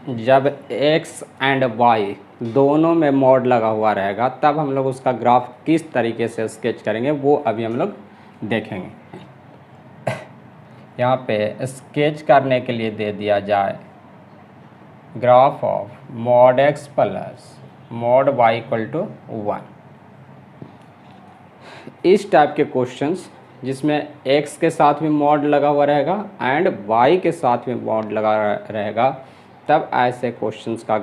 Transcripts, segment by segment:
जब x and y दोनों में मॉड लगा हुआ रहेगा तब हम लोग उसका ग्राफ किस तरीके से स्केच करेंगे वो अभी हम लोग देखेंगे। यहाँ पे स्केच करने के लिए दे दिया जाए graph of mod x plus mod y equal to 1। इस टाइप के क्वेश्चंस जिसमें x के साथ भी मॉड लगा हुआ रहेगा एंड y के साथ भी मॉड लगा रहेगा, तब ऐसे क्वेश्चंस का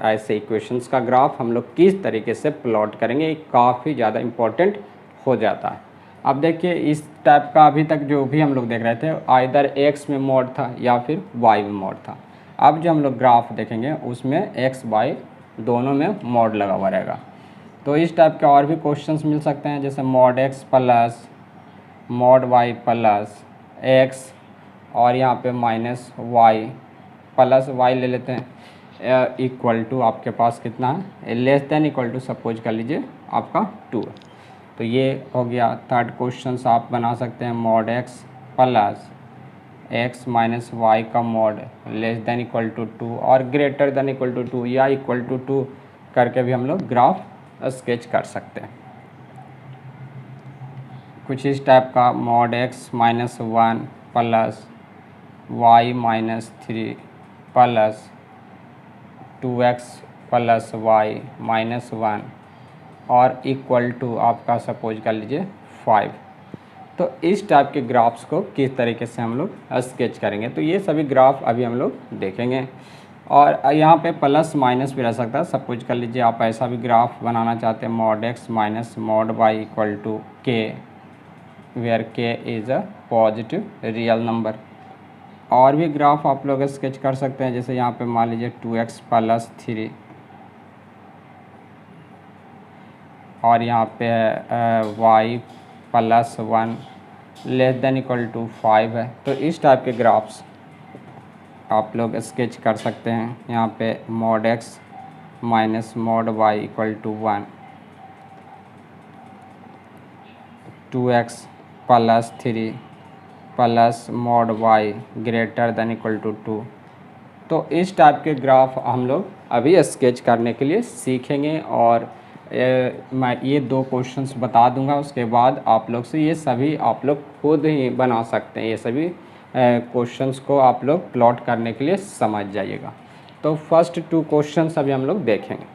ऐसे इक्वेशंस का ग्राफ हम लोग किस तरीके से प्लॉट करेंगे, ये काफ़ी ज़्यादा इम्पोर्टेंट हो जाता है। अब देखिए इस टाइप का अभी तक जो भी हम लोग देख रहे थे आइदर x में मॉड था या फिर y में मॉड था। अब जो हम लोग ग्राफ देखेंगे उसमें x y दोनों में मॉड लगा हुआ रहेगा। तो इस टाइप के और भी क्वेश्चंस मिल सकते हैं, जैसे mod x plus mod y plus x और यहाँ पे माइनस y प्लस y ले लेते हैं इक्वल टू आपके पास कितना है, less than equal to suppose कर लीजिए आपका 2। तो ये हो गया। थर्ड क्वेश्चंस आप बना सकते हैं mod x plus x minus Y का mod less than equal to 2 और ग्रेटर देन इक्वल टू 2 या इक्वल टू 2 करके भी हम लोग ग्राफ स्केच कर सकते हैं। कुछ इस टाइप का mod x minus 1 plus Y minus 3 plus 2x plus Y minus 1 और इक्वल टू आपका सपोज कर लीजिए 5। तो इस टाइप के ग्राफ्स को किस तरीके से हम लोग स्केच करेंगे, तो ये सभी ग्राफ अभी हम लोग देखेंगे। और यहाँ पे प्लस माइनस भी रह सकता है। सपोज कर लीजिए आप ऐसा भी ग्राफ बनाना चाहते हैं mod x minus mod Y equal to k where k is a positive real number. और भी ग्राफ आप लोग स्केच कर सकते हैं, जैसे यहाँ पे मान लीजिए 2x प्लस 3 और यहाँ पे है y plus 1 less than equal to 5 है। तो इस टाइप के ग्राफ्स आप लोग स्केच कर सकते हैं। यहाँ पे mod x minus mod y equal to 1, 2x plus 3 plus mod y greater than equal to 2। तो इस टाइप के ग्राफ हम लोग अभी स्केच करने के लिए सीखेंगे और मैं ये 2 क्वेश्चंस बता दूंगा। उसके बाद आप लोग से ये सभी आप लोग खुद ही बना सकते हैं। ये सभी क्वेश्चंस को आप लोग प्लॉट करने के लिए समझ जाइएगा। तो फर्स्ट 2 क्वेश्चंस अभी हम लोग देखेंगे।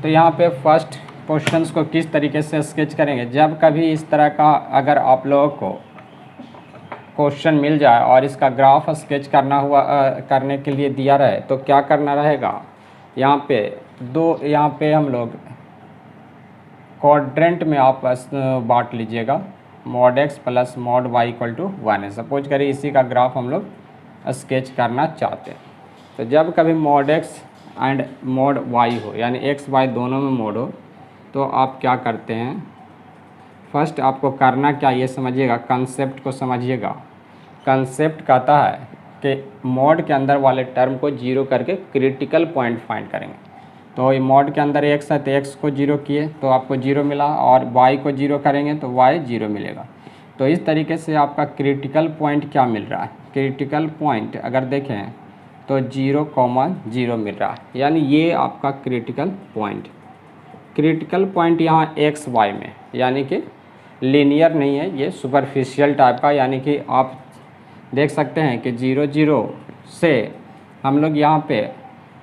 तो यहाँ पे फर्स्ट क्वेश्चंस को किस तरीके से स्केच करेंगे, जब कभी इस तरह का अगर आप लोगों को क्वेश्चन मिल जाए और इसका ग्राफ स्केच करने के लिए दिया रहे तो क्या करना रहेगा। यहाँ पे हम लोग क्वाड्रेंट में आप बांट लीजिएगा। Mod x plus mod y equal to 1 है। सपोज करिए इसी का ग्राफ हम लोग स्केच करना चाहते हैं। तो जब कभी mod x and mod y हो यानी x y दोनों में मॉड हो तो आप क्या करते हैं, फर्स्ट आपको करना क्या ये समझिएगा, कंसेप्ट को समझिएगा। कंसेप्ट कहता है कि मॉड के अंदर वाले टर्म को जीरो करके क्रिटिकल पॉइंट फाइंड करेंगे। तो ये मॉड के अंदर x है तो x को जीरो किए तो आपको जीरो मिला और y को जीरो करेंगे तो y जीरो मिलेगा। तो इस तरीके से आपका क्रिटिकल पॉइंट क्या मिल रहा है, क्रिटिकल पॉइंट अगर देखें तो 0,0 मिल रहा है, यानी ये आपका क्रिटिकल पॉइंट यहाँ एक्स वाई में, यानी कि लीनियर नहीं है, ये सुपरफिशियल टाइप का। यानी कि आप देख सकते हैं कि 0 0 से हम लोग यहाँ पे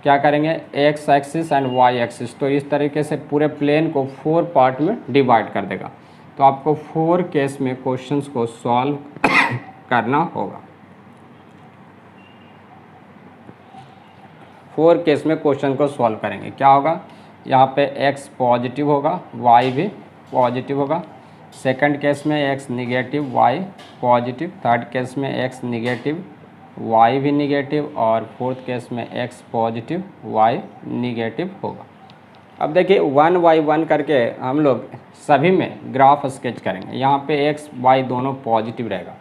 क्या करेंगे, X axis and Y axis. तो इस तरीके से पूरे प्लेन को 4 पार्ट में डिवाइड कर देगा। तो आपको 4 केस में क्वेश्चंस को सॉल्व करना होगा। 4 केस में क्वेश्चन को सॉल्व करेंगे। क्या होगा, यहाँ पे x पॉजिटिव होगा, y भी पॉजिटिव होगा। सेकंड केस में x negative, y positive. Third case में x निगेटिव, y भी निगेटिव। और फोर्थ केस में x पॉजिटिव, y निगेटिव होगा। अब देखिए 1 बाई 1 करके हम लोग सभी में ग्राफ स्केच करेंगे। यहाँ पे x y दोनों पॉजिटिव रहेगा।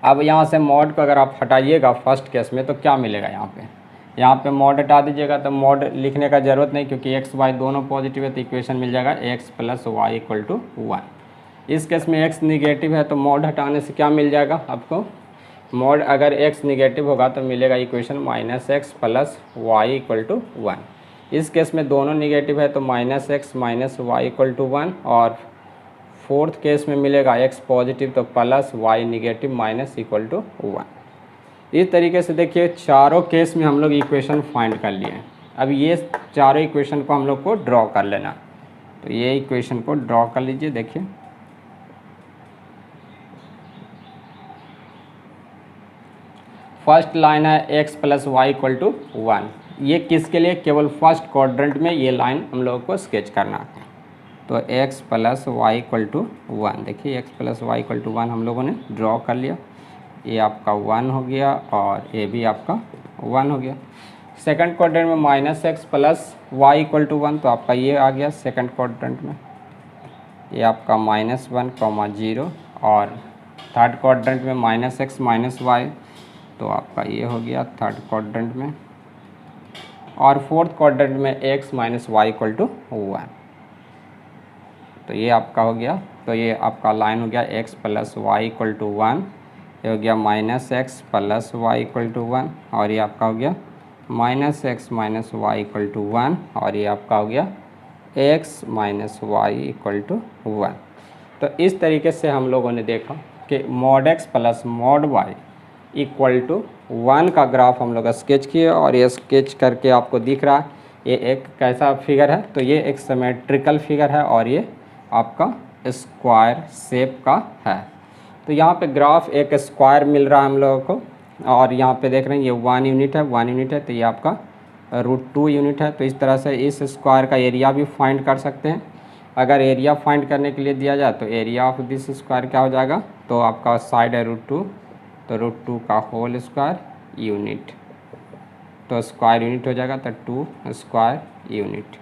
अब यहाँ से मॉड को अगर आप हटाइएगा फर्स्ट केस में तो क्या मिलेगा, यहाँ पे मॉड हटा दीजिएगा तो मॉड लिखने का ज़रूरत नहीं, क्योंकि x y दोनों पॉजिटिव है। तो इक्वेशन मिल जाएगा x plus Y equal to 1। इस केस में x निगेटिव है तो मॉड हटाने से क्या मिल जाएगा आपको, मॉड अगर x निगेटिव होगा तो मिलेगा equation -x plus Y equal to 1। इस केस में दोनों निगेटिव है तो -x minus Y equal to 1, और फोर्थ केस में मिलेगा x पॉजिटिव तो plus y negative minus equal to 1। इस तरीके से देखिए चारों केस में हम लोग इक्वेशन फाइंड कर लिए। अब ये चारों इक्वेशन को हम लोग को ड्रॉ कर लेना। तो ये इक्वेशन को ड्रॉ कर लीजिए। देखिए फर्स्ट लाइन है x plus Y equal to 1। ये किसके लिए, केवल फर्स्ट क्वाड्रेंट में ये लाइन हम लोगों को स्केच करना है। तो x plus Y equal to 1, देखिए x plus Y equal to 1 हम लोगों ने ड्रॉ कर लिया। ये आपका 1 हो गया और ये भी आपका 1 हो गया। सेकंड क्वाड्रेंट में -x plus Y equal to 1, तो आपका ये आ गया सेकंड क्वाड्रेंट में। ये आपका -1, 0, और थर्ड क्वाड्रेंट में -x माइनस वाई, तो आपका ये हो गया थर्ड क्वाड्रेंट में। और फोर्थ क्वाड्रेंट में x minus Y equal to 1, तो ये आपका हो गया। तो ये आपका लाइन हो गया x plus Y equal to 1, ये हो गया -x plus Y equal to 1, और ये आपका हो गया -x minus Y equal to 1, और ये आपका हो गया x minus Y equal to 1। तो इस तरीके से हम लोगों ने देखा कि mod x plus mod Y equal to 1 का ग्राफ हम लोग स्केच किए, और ये स्केच करके आपको दिख रहा है ये एक कैसा फिगर है। तो ये एक सिमेट्रिकल फिगर है और ये आपका स्क्वायर शेप का है। तो यहाँ पे ग्राफ एक स्क्वायर मिल रहा है हम लोगों को, और यहाँ पे देख रहे हैं ये 1 यूनिट है, 1 यूनिट है, तो ये आपका √2 यूनिट है। तो इस तरह से इस स्क्वायर का एरिया भी फाइंड कर सकते हैं। अगर एरिया फाइंड करने के लिए दिया जाए तो एरिया ऑफ दिस स्क्वायर क्या हो जाएगा, तो आपका साइड है √2, तो √2 का होल स्क्वायर यूनिट, तो स्क्वायर यूनिट हो जाएगा, तो 2 स्क्वायर यूनिट।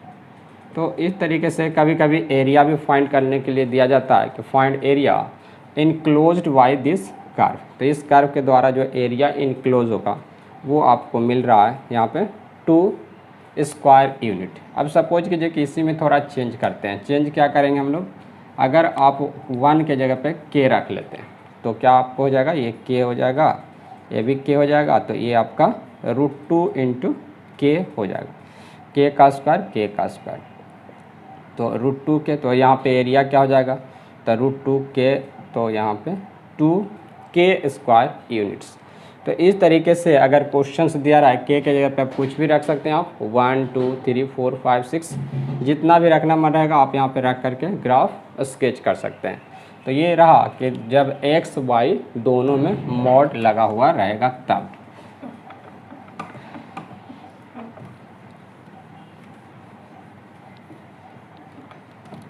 तो इस तरीके से कभी कभी एरिया भी फाइंड करने के लिए दिया जाता है कि find area enclosed by this curve. तो इस कर्व के द्वारा जो एरिया इनक्लोज होगा वो आपको मिल रहा है यहाँ पे 2 स्क्वायर यूनिट। अब सपोज कीजिए कि इसी में थोड़ा चेंज करते हैं। चेंज क्या करेंगे हम लोग, अगर आप 1 के जगह पे k रख लेते हैं तो क्या आपको हो जाएगा, ये k हो जाएगा, ये भी k हो जाएगा, तो ये आपका √2 इंटू k हो जाएगा, k का स्क्वायर, तो √2 के, तो यहाँ पे एरिया क्या हो जाएगा, तो √2 k, तो यहाँ पे 2k स्क्वायर यूनिट्स। तो इस तरीके से अगर क्वेश्चंस दिया रहा है k के जगह पे आप कुछ भी रख सकते हैं, आप 1 2 3 4 5 6 जितना भी रखना मन रहेगा आप यहाँ पे रख करके ग्राफ स्केच कर सकते हैं। तो ये रहा कि जब x y दोनों में मॉड लगा हुआ रहेगा तब।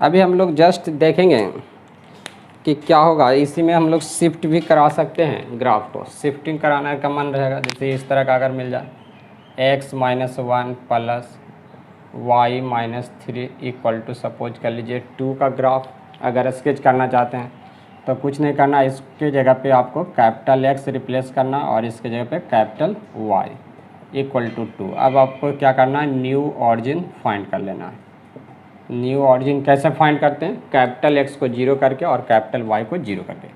अभी हम लोग जस्ट देखेंगे कि क्या होगा। इसी में हम लोग शिफ्ट भी करा सकते हैं ग्राफ को। शिफ्टिंग कराने का मन रहेगा, जैसे इस तरह का अगर मिल जाए x minus 1 plus Y minus 3 equal to suppose कर लीजिए 2 का ग्राफ अगर स्केच करना चाहते हैं तो कुछ नहीं करना, इसके जगह पे आपको कैपिटल X रिप्लेस करना और इसके जगह पे कैपिटल Y इक्वल टू 2। अब आपको क्या करना है, न्यू ऑरिजिन फाइंड कर लेना है। न्यू ऑरिजिन कैसे फाइंड करते हैं, कैपिटल X को 0 करके और कैपिटल Y को 0 करके।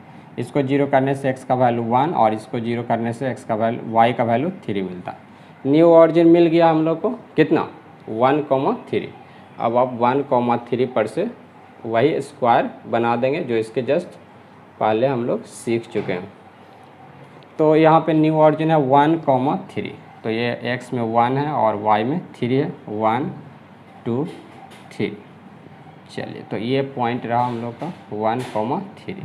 इसको 0 करने से x का वैल्यू 1 और इसको 0 करने से x का वैल्यू y का वैल्यू 3 मिलता है। न्यू ऑरिजिन मिल गया हम लोग को कितना, 1,3। अब आप 1,3 पर से वही स्क्वायर बना देंगे जो इसके जस्ट पहले हम लोग सीख चुके हैं। तो यहाँ पे न्यू ऑरिजिन है 1,3, तो ये x में 1 है और y में 3 है, 1 2 3। चलिए तो ये पॉइंट रहा हम लोग का 1,3।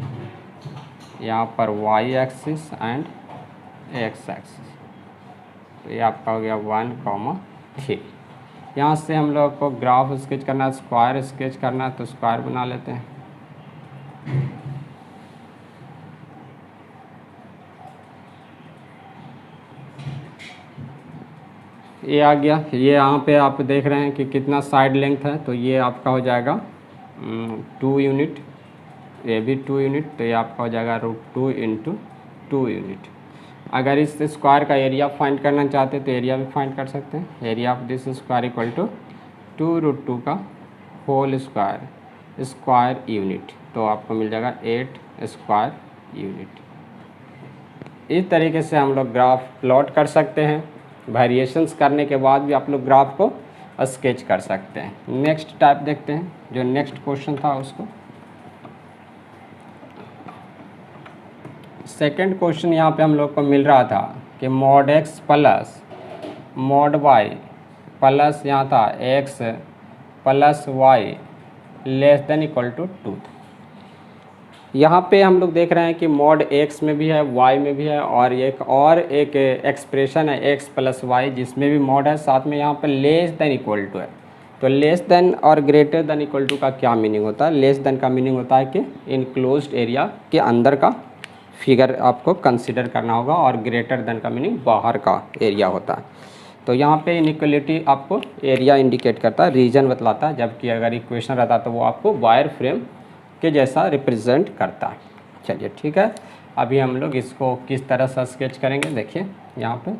यहाँ पर y axis and x axis, तो ये आपका हो गया 1,3। यहाँ से हम लोग को ग्राफ स्केच करना है, स्क्वायर स्केच करना है, तो स्क्वायर बना लेते हैं। ये आ गया। ये यहाँ पे आप देख रहे हैं कि कितना साइड लेंथ है, तो ये आपका हो जाएगा 2 यूनिट, ये भी 2 यूनिट, तो ये आपका हो जाएगा √2 इंटू 2 यूनिट। अगर इस स्क्वायर का एरिया फाइंड करना चाहते हैं तो एरिया भी फाइंड कर सकते हैं। Area of this square equal to 2 √2 का होल स्क्वायर स्क्वायर यूनिट, तो आपको मिल जाएगा 8 स्क्वायर यूनिट। इस तरीके से हम लोग ग्राफ प्लॉट कर सकते हैं। वेरिएशंस करने के बाद भी आप लोग ग्राफ को स्केच कर सकते हैं। नेक्स्ट टाइप देखते हैं, जो नेक्स्ट क्वेश्चन था उसको। सेकंड क्वेश्चन यहाँ पे हम लोग को मिल रहा था कि mod x plus mod y plus यहाँ था x plus Y less than equal to 2। यहाँ पे हम लोग देख रहे हैं कि मॉड x में भी है, y में भी है, और एक एक्सप्रेशन है x प्लस वाई जिसमें भी मॉड है, साथ में यहाँ पे लेस देन इक्वल टू है। तो लेस देन और ग्रेटर देन इक्वल टू का क्या मीनिंग होता है? लेस देन का मीनिंग होता है कि इनक्लोज्ड एरिया के अंदर का फिगर आपको कंसिडर करना होगा, और ग्रेटर देन का मीनिंग बाहर का एरिया होता है। तो यहाँ पे इनइक्वलिटी आपको एरिया इंडिकेट करता है, रीजन बतलाता है, जबकि अगर इक्वेशन रहता तो वो आपको वायर फ्रेम के जैसा रिप्रेजेंट करता है। चलिए ठीक है, अभी हम लोग इसको किस तरह से स्केच करेंगे, देखिए यहाँ पे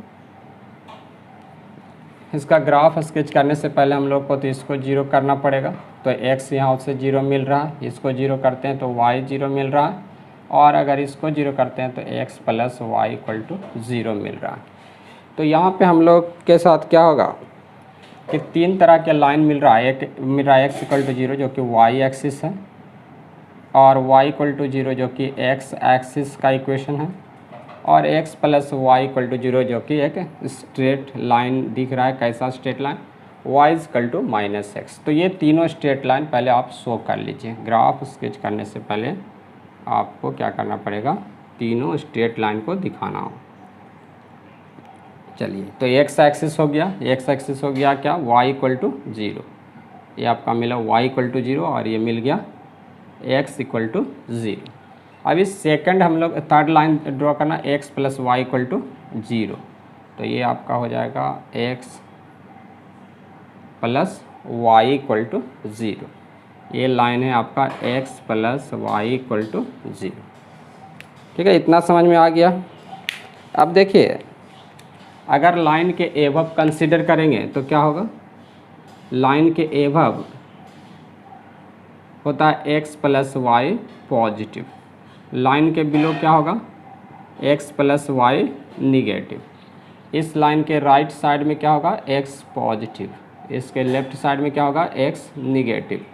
इसका ग्राफ स्केच करने से पहले हम लोग को तो इसको 0 करना पड़ेगा। तो x यहाँ से 0 मिल रहा है, इसको 0 करते हैं तो y 0 मिल रहा है, और अगर इसको 0 करते हैं तो x plus Y equal to 0 मिल रहा है। तो यहाँ पे हम लोग के साथ क्या होगा कि 3 तरह के लाइन मिल रहा है। एक मिल रहा है x इक्वल टू 0 जो कि y एक्सिस है, और y इक्वल टू 0 जो कि x एक्सिस का इक्वेशन है, और x plus Y equal to 0 जो कि एक स्ट्रेट लाइन दिख रहा है। कैसा straight line? y equal to minus x. तो ये तीनों स्ट्रेट लाइन पहले आप शो कर लीजिए। ग्राफ स्केच करने से पहले आपको क्या करना पड़ेगा? तीनों स्ट्रेट लाइन को दिखाना हो। चलिए, तो x एक्सिस हो गया, x एक्सिस हो गया क्या? y इक्वल टू 0, ये आपका मिला y इक्वल टू 0, और ये मिल गया x इक्वल टू 0। अभी सेकंड हम लोग थर्ड लाइन ड्रॉ करना, x plus Y equal to 0। तो ये आपका हो जाएगा x plus Y equal to 0। ये लाइन है आपका x plus Y equal to 0। ठीक है, इतना समझ में आ गया। अब देखिए, अगर लाइन के एबव कंसीडर करेंगे तो क्या होगा? लाइन के एबव होता है x plus Y positive, line के बिलो क्या होगा? x plus Y negative. इस लाइन के राइट साइड में क्या होगा? x पॉजिटिव, इसके लेफ्ट साइड में क्या होगा? x negative.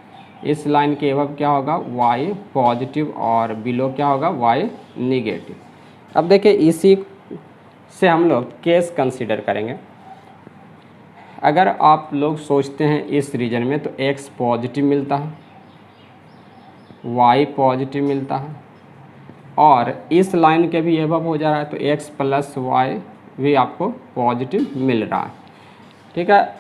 इस लाइन के एबव क्या होगा? y पॉजिटिव, और बिलो क्या होगा? y negative. अब देखिए, इसी से हम लोग केस कंसीडर करेंगे। अगर आप लोग सोचते हैं इस रीजन में तो x पॉजिटिव मिलता है, y पॉजिटिव मिलता है, और इस लाइन के भी एबव हो जा रहा है तो x प्लस वाई भी आपको पॉजिटिव मिल रहा है। ठीक है,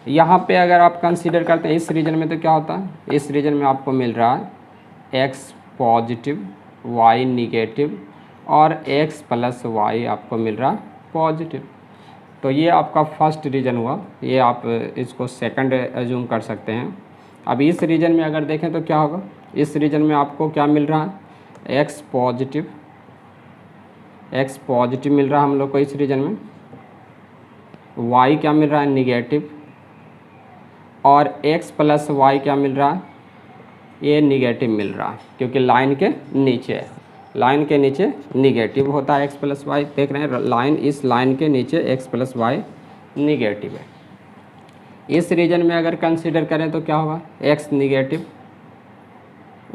यहाँ पे अगर आप कंसीडर करते हैं इस रीजन में तो क्या होता है? इस रीजन में आपको मिल रहा है x पॉजिटिव, y निगेटिव, और x प्लस वाई आपको मिल रहा है पॉजिटिव। तो ये आपका फर्स्ट रीजन हुआ, ये आप इसको सेकंड एज्यूम कर सकते हैं। अब इस रीजन में अगर देखें तो क्या होगा? इस रीजन में आपको क्या मिल रहा है? x पॉजिटिव मिल रहा है हम लोग को इस रीजन में, y क्या मिल रहा है? निगेटिव, और x प्लस वाई क्या मिल रहा है? ये निगेटिव मिल रहा है, क्योंकि लाइन के नीचे है, लाइन के नीचे निगेटिव होता है x प्लस वाई। देख रहे हैं लाइन, इस लाइन के नीचे x प्लस वाई निगेटिव है। इस रीजन में अगर कंसीडर करें तो क्या होगा? x निगेटिव,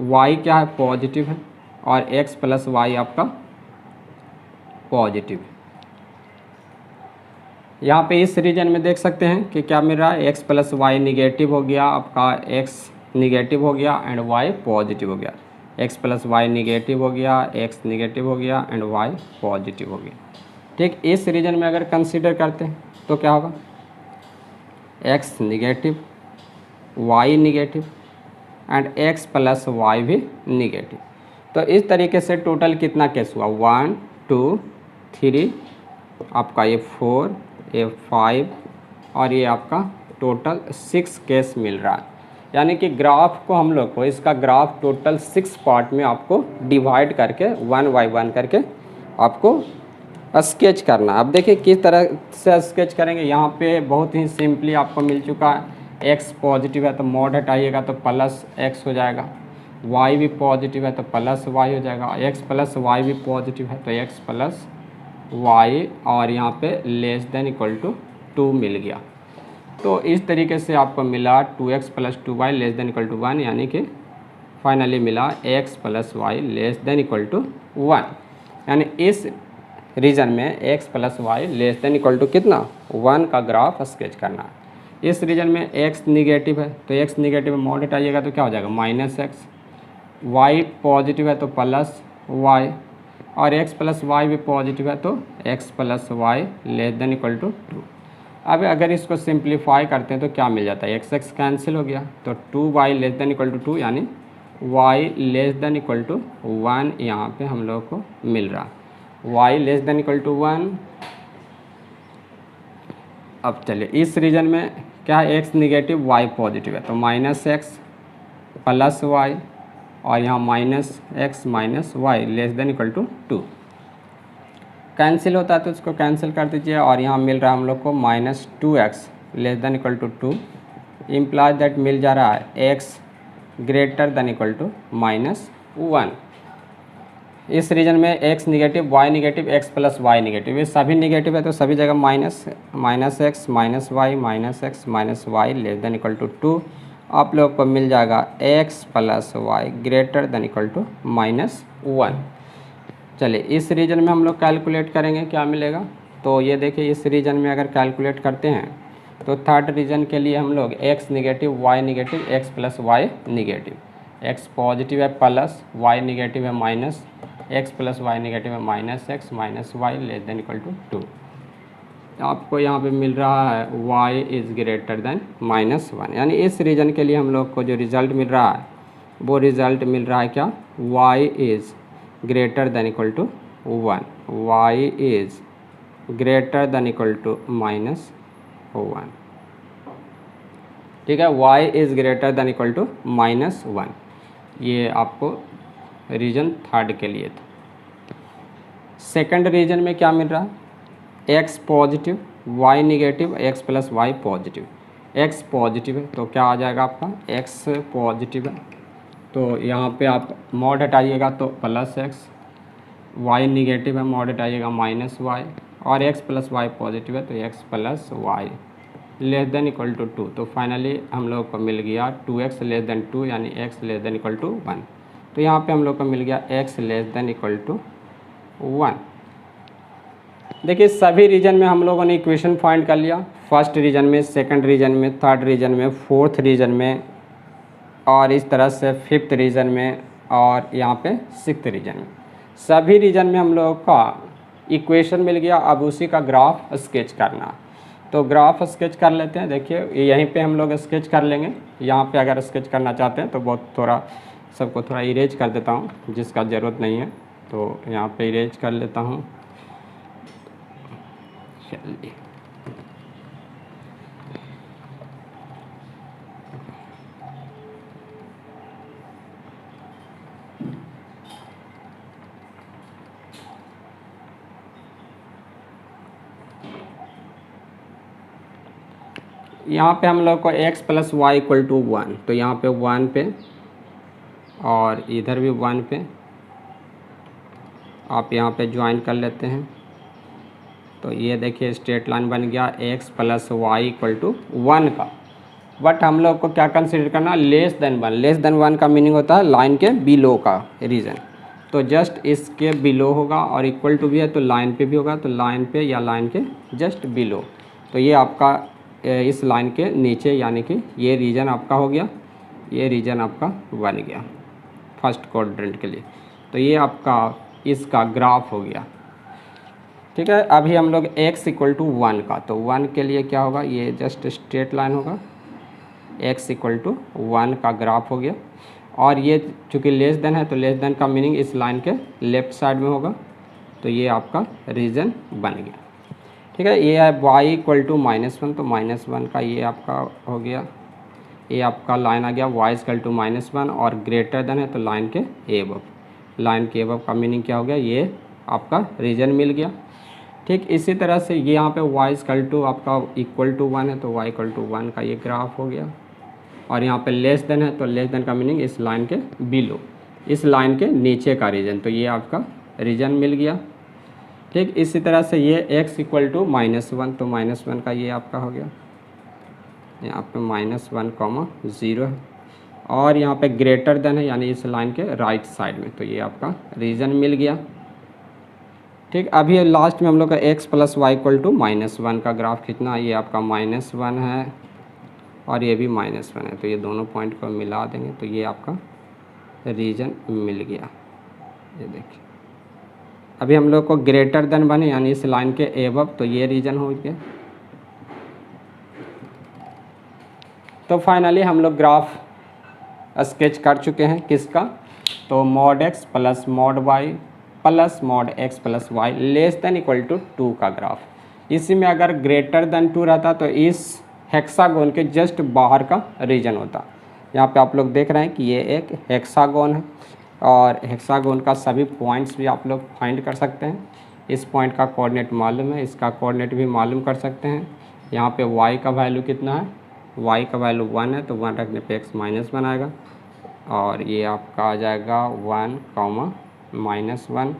y क्या है? पॉजिटिव है, और x प्लस वाई आपका पॉजिटिव है। यहाँ पे इस रीजन में देख सकते हैं कि क्या मिल रहा है? x प्लस वाई निगेटिव हो गया आपका, x निगेटिव हो गया एंड y पॉजिटिव हो गया। x प्लस वाई निगेटिव हो गया, x निगेटिव हो गया एंड y पॉजिटिव हो गया। ठीक, इस रीजन में अगर कंसीडर करते हैं तो क्या होगा? x negative, y negative and x plus Y भी निगेटिव। तो इस तरीके से टोटल कितना केस हुआ? 1 2 3, आपका ये 4, ये 5, और ये आपका टोटल 6 केस मिल रहा है। यानी कि ग्राफ को हम लोग को, इसका ग्राफ टोटल 6 पार्ट में आपको डिवाइड करके 1 बाय 1 करके आपको स्केच करना। अब देखिए किस तरह से स्केच करेंगे। यहाँ पे बहुत ही सिंपली आपको मिल चुका है एक्स पॉजिटिव है तो मॉड हटाइएगा तो प्लस एक्स हो जाएगा, वाई भी पॉजिटिव है तो प्लस वाई हो जाएगा, एक्स प्लस वाई भी पॉजिटिव है तो एक्स प्लस वाई, और यहाँ पे लेस देन इक्वल टू 2 मिल गया। तो इस तरीके से आपको मिला 2x plus 2y less than equal to 1, यानी कि फाइनली मिला x plus Y less than equal to 1, यानी इस रीजन में x plus Y less than equal to कितना 1 का ग्राफ स्केच करना है। इस रीजन में x निगेटिव है तो x निगेटिव में मॉड हटाइएगा तो क्या हो जाएगा माइनस एक्स, y पॉजिटिव है तो प्लस y, और x प्लस वाई भी पॉजिटिव है तो x plus Y less than equal to 2। अब अगर इसको सिंप्लीफाई करते हैं तो क्या मिल जाता है, एक्स एक्स कैंसिल हो गया तो 2y less than equal to 2, यानी y less than equal to 1 यहाँ पे हम लोग को मिल रहा, y less than equal to 1। अब चलिए इस रीजन में क्या है, x निगेटिव y पॉजिटिव है तो माइनस एक्स प्लस वाई, और यहाँ minus X minus Y less than equal to 2। Cancel होता है तो इसको कैंसिल कर दीजिए, और यहाँ मिल रहा है हम लोग को minus 2x less than equal to 2, implies that मिल जा रहा है x greater than equal to minus 1। इस रीजन में x negative y negative x plus Y negative, ये सभी निगेटिव है तो सभी जगह minus minus X minus Y minus X minus Y less than equal to 2। आप लोग को मिल जाएगा x plus Y greater than equal to minus 1। चलिए इस रीजन में हम लोग कैलकुलेट करेंगे क्या मिलेगा, तो ये देखिए इस रीजन में अगर कैलकुलेट करते हैं तो थर्ड रीजन के लिए हम लोग x negative y negative x plus Y negative, x positive है प्लस y निगेटिव है minus, x plus Y negative है minus X minus Y less than equal to 2। आपको यहाँ पे मिल रहा है y is greater than minus 1, यानी इस रीजन के लिए हम लोग को जो रिज़ल्ट मिल रहा है वो रिज़ल्ट मिल रहा है क्या, y is greater than equal to 1, y is greater than equal to minus 1। ठीक है, y is greater than equal to minus 1, ये आपको रीजन थर्ड के लिए था। सेकंड रीजन में क्या मिल रहा है, x positive y negative x plus Y positive, x positive है तो क्या आ जाएगा आपका x पॉजिटिव है तो यहाँ पे आप मॉड हटाइएगा तो प्लस एक्स, y निगेटिव है मॉड हटाइएगा माइनस वाई, और x प्लस वाई पॉजिटिव है तो x plus Y less than equal to 2। तो फाइनली हम लोग को मिल गया 2x लेस देन 2, यानी x less than equal to 1। तो यहाँ पे हम लोग को मिल गया x less than equal to 1। देखिए सभी रीजन में हम लोगों ने इक्वेशन फाइंड कर लिया, फर्स्ट रीजन में, सेकंड रीजन में, थर्ड रीजन में, फोर्थ रीजन में, और इस तरह से फिफ्थ रीजन में, और यहाँ पे सिक्स्थ रीजन में। सभी रीजन में हम लोगों का इक्वेशन मिल गया, अब उसी का ग्राफ स्केच करना। तो ग्राफ स्केच कर लेते हैं। देखिए यहीं पे हम लोग स्केच कर लेंगे, यहाँ पे अगर स्केच करना चाहते हैं तो बहुत थोड़ा सबको थोड़ा इरेज कर देता हूँ जिसका ज़रूरत नहीं है, तो यहाँ पे इरेज कर लेता हूँ। चलिए यहाँ पे हम लोग को x plus Y equal to 1, तो यहाँ पे 1 पे और इधर भी 1 पे आप यहाँ पे ज्वाइन कर लेते हैं। तो ये देखिए स्ट्रेट लाइन बन गया x plus Y equal to 1 का, बट हम लोग को क्या कंसिडर करना, लेस देन 1। लेस देन 1 का मीनिंग होता है लाइन के बिलो का रीजन, तो जस्ट इसके बिलो होगा, और इक्वल टू भी है तो लाइन पे भी होगा, तो लाइन पे या लाइन के जस्ट बिलो। तो ये आपका इस लाइन के नीचे, यानी कि ये रीजन आपका हो गया, ये रीजन आपका बन गया फर्स्ट क्वाड्रेंट के लिए। तो ये आपका इसका ग्राफ हो गया। ठीक है, अभी हम लोग x इक्वल टू 1 का, तो 1 के लिए क्या होगा, ये जस्ट स्ट्रेट लाइन होगा, x इक्वल टू 1 का ग्राफ हो गया। और ये चूँकि लेस देन है तो लेस देन का मीनिंग इस लाइन के लेफ़्ट साइड में होगा, तो ये आपका रीजन बन गया। ठीक है, ये है y इक्वल टू -1, तो -1 का ये आपका हो गया, ये आपका लाइन आ गया y इक्वल टू -1, और ग्रेटर देन है तो लाइन के एबव। लाइन के एबव का मीनिंग क्या हो गया, ये आपका रीजन मिल गया। ठीक इसी तरह से ये यहाँ पे y इक्वल टू आपका इक्वल टू 1 है तो y इक्वल टू 1 का ये ग्राफ हो गया। और यहाँ पे लेस देन है तो लेस देन का मीनिंग इस लाइन के बिलो, इस लाइन के नीचे का रीजन, तो ये आपका रीजन मिल गया। ठीक इसी तरह से ये x इक्वल टू -1 तो -1 का ये आपका हो गया, यहाँ पे -1, 0 है। और यहाँ पे ग्रेटर देन है यानी इस लाइन के राइट साइड में, तो ये आपका रीजन मिल गया। ठीक अभी लास्ट में हम लोग का x plus Y equal to -1 का ग्राफ खींचना, ये आपका -1 है और ये भी -1 है, तो ये दोनों पॉइंट को मिला देंगे तो ये आपका रीजन मिल गया। ये देखिए अभी हम लोग को ग्रेटर देन बने यानी इस लाइन के एबव, तो ये रीजन हो गया। तो फाइनली हम लोग ग्राफ स्केच कर चुके हैं किसका, तो mod x plus mod y plus mod x plus y less than equal to 2 का ग्राफ। इसी में अगर ग्रेटर देन 2 रहता तो इस हेक्सागोन के जस्ट बाहर का रीजन होता। यहाँ पे आप लोग देख रहे हैं कि ये एक हेक्सागोन है और हेक्सागोन का सभी पॉइंट्स भी आप लोग फाइंड कर सकते हैं। इस पॉइंट का कोऑर्डिनेट मालूम है, इसका कोऑर्डिनेट भी मालूम कर सकते हैं। यहाँ पे y का वैल्यू कितना है, y का वैल्यू 1 है तो 1 रखने पे x -1 आएगा और ये आपका आ जाएगा 1, -1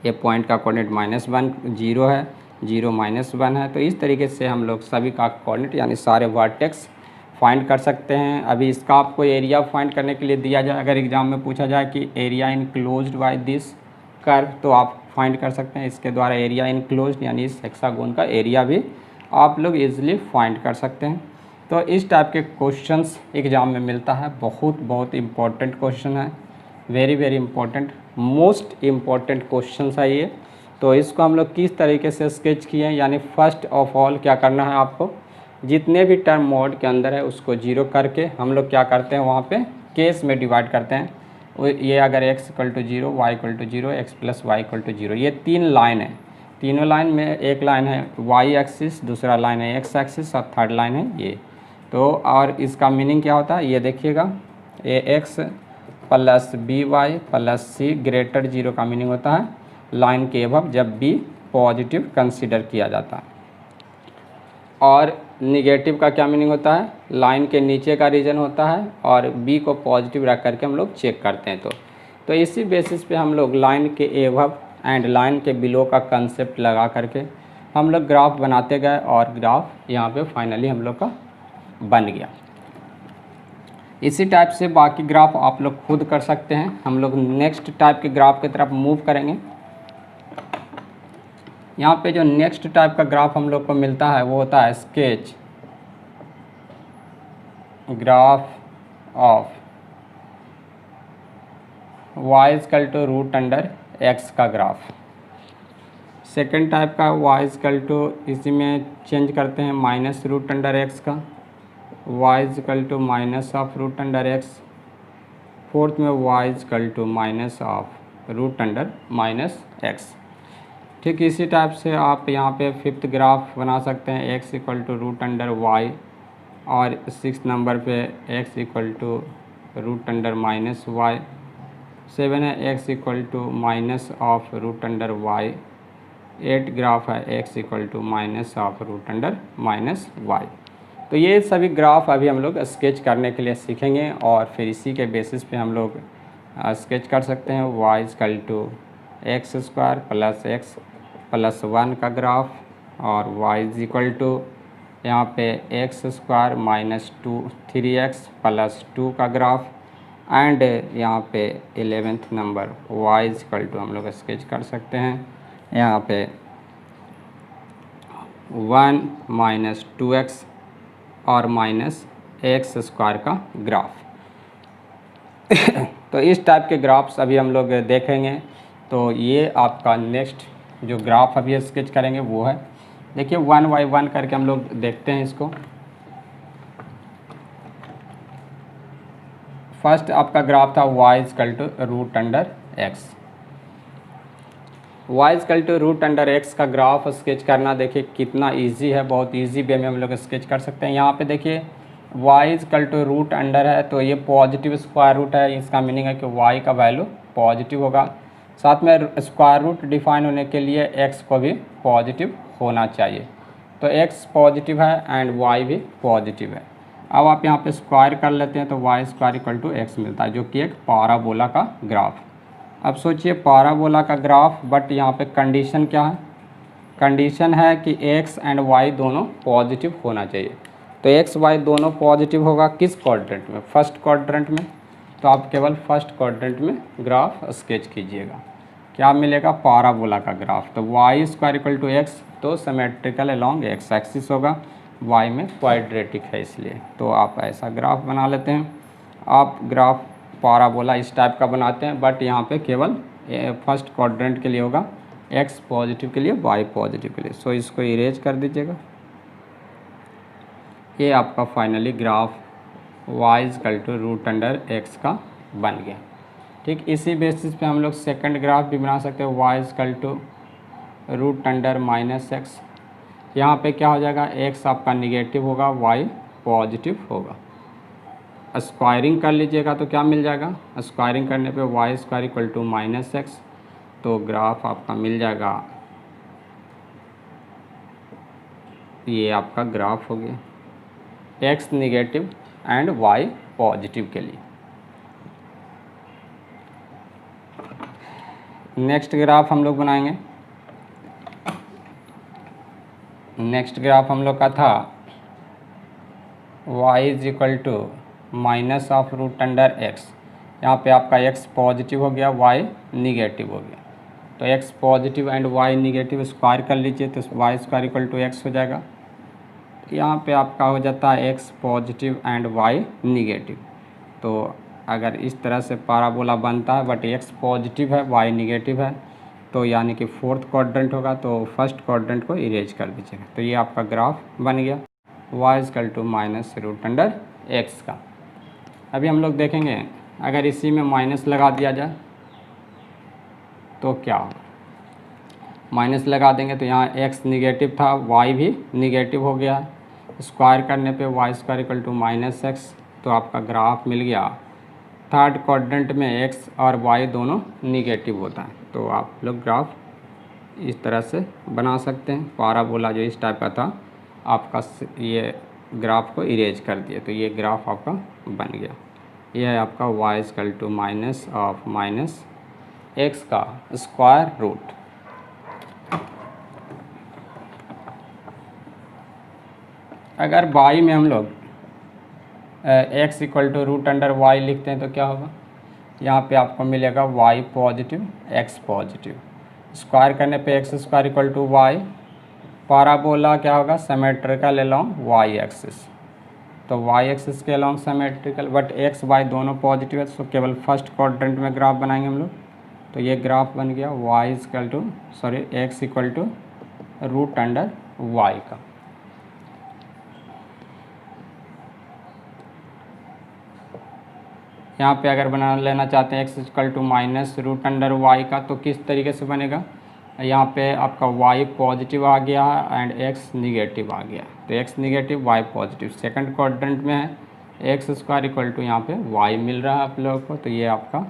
ये पॉइंट का कोऑर्डिनेट -1, 0 है, 0 -1 है। तो इस तरीके से हम लोग सभी का कोऑर्डिनेट यानी सारे वर्टेक्स फाइंड कर सकते हैं। अभी इसका आपको एरिया फाइंड करने के लिए दिया जाए, अगर एग्ज़ाम में पूछा जाए कि area enclosed by this curve, तो आप फाइंड कर सकते हैं इसके द्वारा एरिया इनक्लोज्ड यानी इस हेक्सागोन का एरिया भी आप लोग इजीली फाइंड कर सकते हैं। तो इस टाइप के क्वेश्चंस एग्ज़ाम में मिलता है, बहुत इम्पोर्टेंट क्वेश्चन है, very important, most important question है ये। तो इसको हम लोग किस तरीके से स्केच किए हैं, यानी फर्स्ट ऑफ ऑल क्या करना है आपको, जितने भी टर्म मॉड के अंदर है उसको 0 करके हम लोग क्या करते हैं वहाँ पे केस में डिवाइड करते हैं। ये अगर x equal to 0, y equal to 0, x plus Y equal to 0, ये 3 लाइन है। तीनों लाइन में एक लाइन है y एक्सिस, दूसरा लाइन है x एक्सिस और थर्ड लाइन है ये। तो और इसका मीनिंग क्या होता है ये देखिएगा, ये x plus B Y plus C greater 0 का मीनिंग होता है लाइन के एबव जब b पॉजिटिव कंसीडर किया जाता है। और निगेटिव का क्या मीनिंग होता है, लाइन के नीचे का रीजन होता है और b को पॉजिटिव रख करके हम लोग चेक करते हैं। तो इसी बेसिस पे हम लोग लाइन के एबव एंड लाइन के बिलो का कंसेप्ट लगा करके हम लोग ग्राफ बनाते गए और ग्राफ यहाँ पे फाइनली हम लोग का बन गया। इसी टाइप से बाकी ग्राफ आप लोग खुद कर सकते हैं। हम लोग नेक्स्ट टाइप के ग्राफ की तरफ मूव करेंगे। यहाँ पे जो नेक्स्ट टाइप का ग्राफ हम लोग को मिलता है वो होता है sketch graph of y equal to root under x का ग्राफ। सेकेंड टाइप का y इक्वल टू, इसी में चेंज करते हैं माइनस रूट अंडर x का, y equal to minus of root under x। Fourth में y equal to minus of root under minus x। ठीक इसी टाइप से आप यहाँ पे फिफ्थ ग्राफ बना सकते हैं, x equal to root under y और 6 नंबर पे x equal to root under minus y। 7 है x equal to minus of root under y। 8 graph है x equal to minus of root under minus y। तो ये सभी graph अभी हम लोग स्केच करने के लिए सीखेंगे और फिर इसी के बेसिस पे हम लोग स्केच कर सकते हैं y equal to x square plus x plus 1 का ग्राफ और y इज इक्वल टू यहाँ पे x square minus 3x plus 2 का ग्राफ एंड यहाँ पे 11th number y is equal to हम लोग स्केच कर सकते हैं यहाँ पे 1 माइनस 2x और माइनस एक्स स्क्वायर का ग्राफ। तो इस टाइप के ग्राफ्स अभी हम लोग देखेंगे। तो ये आपका नेक्स्ट जो ग्राफ अभी स्केच करेंगे वो है, देखिए 1 बाई 1 करके हम लोग देखते हैं इसको। फर्स्ट आपका ग्राफ था y equal to root under x। y equal to root under x का ग्राफ स्केच करना देखिए कितना इजी है, बहुत इजी वे में हम लोग स्केच कर सकते हैं। यहाँ पे देखिए y equal to root under है तो ये पॉजिटिव स्क्वायर रूट है, इसका मीनिंग है कि y का वैल्यू पॉजिटिव होगा। साथ में स्क्वायर रूट डिफाइन होने के लिए एक्स को भी पॉजिटिव होना चाहिए। तो एक्स पॉजिटिव है एंड वाई भी पॉजिटिव है। अब आप यहाँ पे स्क्वायर कर लेते हैं तो y square equal to x मिलता है, जो कि एक पाराबोला का ग्राफ। अब सोचिए पाराबोला का ग्राफ, बट यहाँ पे कंडीशन क्या है? कंडीशन है कि एक्स एंड वाई दोनों पॉजिटिव होना चाहिए। तो एक्स वाई दोनों पॉजिटिव होगा किस क्वाड्रेंट में? फर्स्ट क्वाड्रेंट में। तो आप केवल फर्स्ट क्वाड्रेंट में ग्राफ स्केच कीजिएगा। क्या मिलेगा? पाराबोला का ग्राफ। तो y square equal to x, तो सिमेट्रिकल अलोंग एक्स एक्सिस होगा, वाई में क्वाड्रेटिक है इसलिए। तो आप ऐसा ग्राफ बना लेते हैं। आप ग्राफ पाराबोला इस टाइप का बनाते हैं, बट यहाँ पे केवल फर्स्ट क्वाड्रेंट के लिए होगा, एक्स पॉजिटिव के लिए, वाई पॉजिटिव के लिए। सो इसको इरेज कर दीजिएगा। ये आपका finally graph y equal to root under x का बन गया। ठीक, इसी बेसिस पे हम लोग सेकंड ग्राफ भी बना सकते हैं, y equal to root under minus x. यहाँ पे क्या हो जाएगा? एक्स आपका निगेटिव होगा, वाई पॉजिटिव होगा। स्क्वायरिंग कर लीजिएगा तो क्या मिल जाएगा? स्क्वायरिंग करने पे y square equal to minus x, तो ग्राफ आपका मिल जाएगा, ये आपका ग्राफ हो गया x negative and y positive के लिए। नेक्स्ट ग्राफ हम लोग बनाएंगे। नेक्स्ट ग्राफ हम लोग का था y is equal to minus of root under x. यहाँ पे आपका x पॉजिटिव हो गया, y निगेटिव हो गया। तो x positive and y negative square कर लीजिए तो y square equal to x हो जाएगा। तो यहाँ पे आपका हो जाता है x positive and y negative. तो अगर इस तरह से पाराबोला बनता है, बट x पॉजिटिव है, y निगेटिव है, तो यानी कि फोर्थ क्वाड्रेंट होगा, तो फर्स्ट क्वाड्रेंट को इरेज कर दीजिएगा। तो ये आपका ग्राफ बन गया y equal to minus root under x का। अभी हम लोग देखेंगे अगर इसी में माइनस लगा दिया जाए तो क्या होगा। माइनस लगा देंगे तो यहाँ x निगेटिव था, y भी निगेटिव हो गया है। स्क्वायर करने पे y square equal to minus x, तो आपका ग्राफ मिल गया। थर्ड क्वाड्रेंट में x और y दोनों निगेटिव होता है। तो आप लोग ग्राफ इस तरह से बना सकते हैं। पाराबोला जो इस टाइप का था, आपका ये ग्राफ को इरेज कर दिए, तो ये ग्राफ आपका बन गया। यह है आपका y equal to minus of minus x का स्क्वायर रूट। अगर y में हम लोग x equal to root under y लिखते हैं तो क्या होगा? यहाँ पे आपको मिलेगा y positive x positive, square करने पे x square equal to y. Parabola क्या होगा? सिमेट्रिकल अलोंग y एक्सिस, तो y एक्सिस के along symmetrical, but x y दोनों पॉजिटिव है, तो केवल फर्स्ट क्वाड्रेंट में ग्राफ बनाएंगे हम लोग। तो ये ग्राफ बन गया x equal to root under y का। यहाँ पे अगर बना लेना चाहते हैं x equal to minus root under Y का, तो किस तरीके से बनेगा? यहाँ पे आपका y पॉजिटिव आ गया है एंड x निगेटिव आ गया, तो x negative y positive second quadrant में है। x स्क्वायर इक्वल टू यहाँ पे y मिल रहा है आप लोगों को, तो ये आपका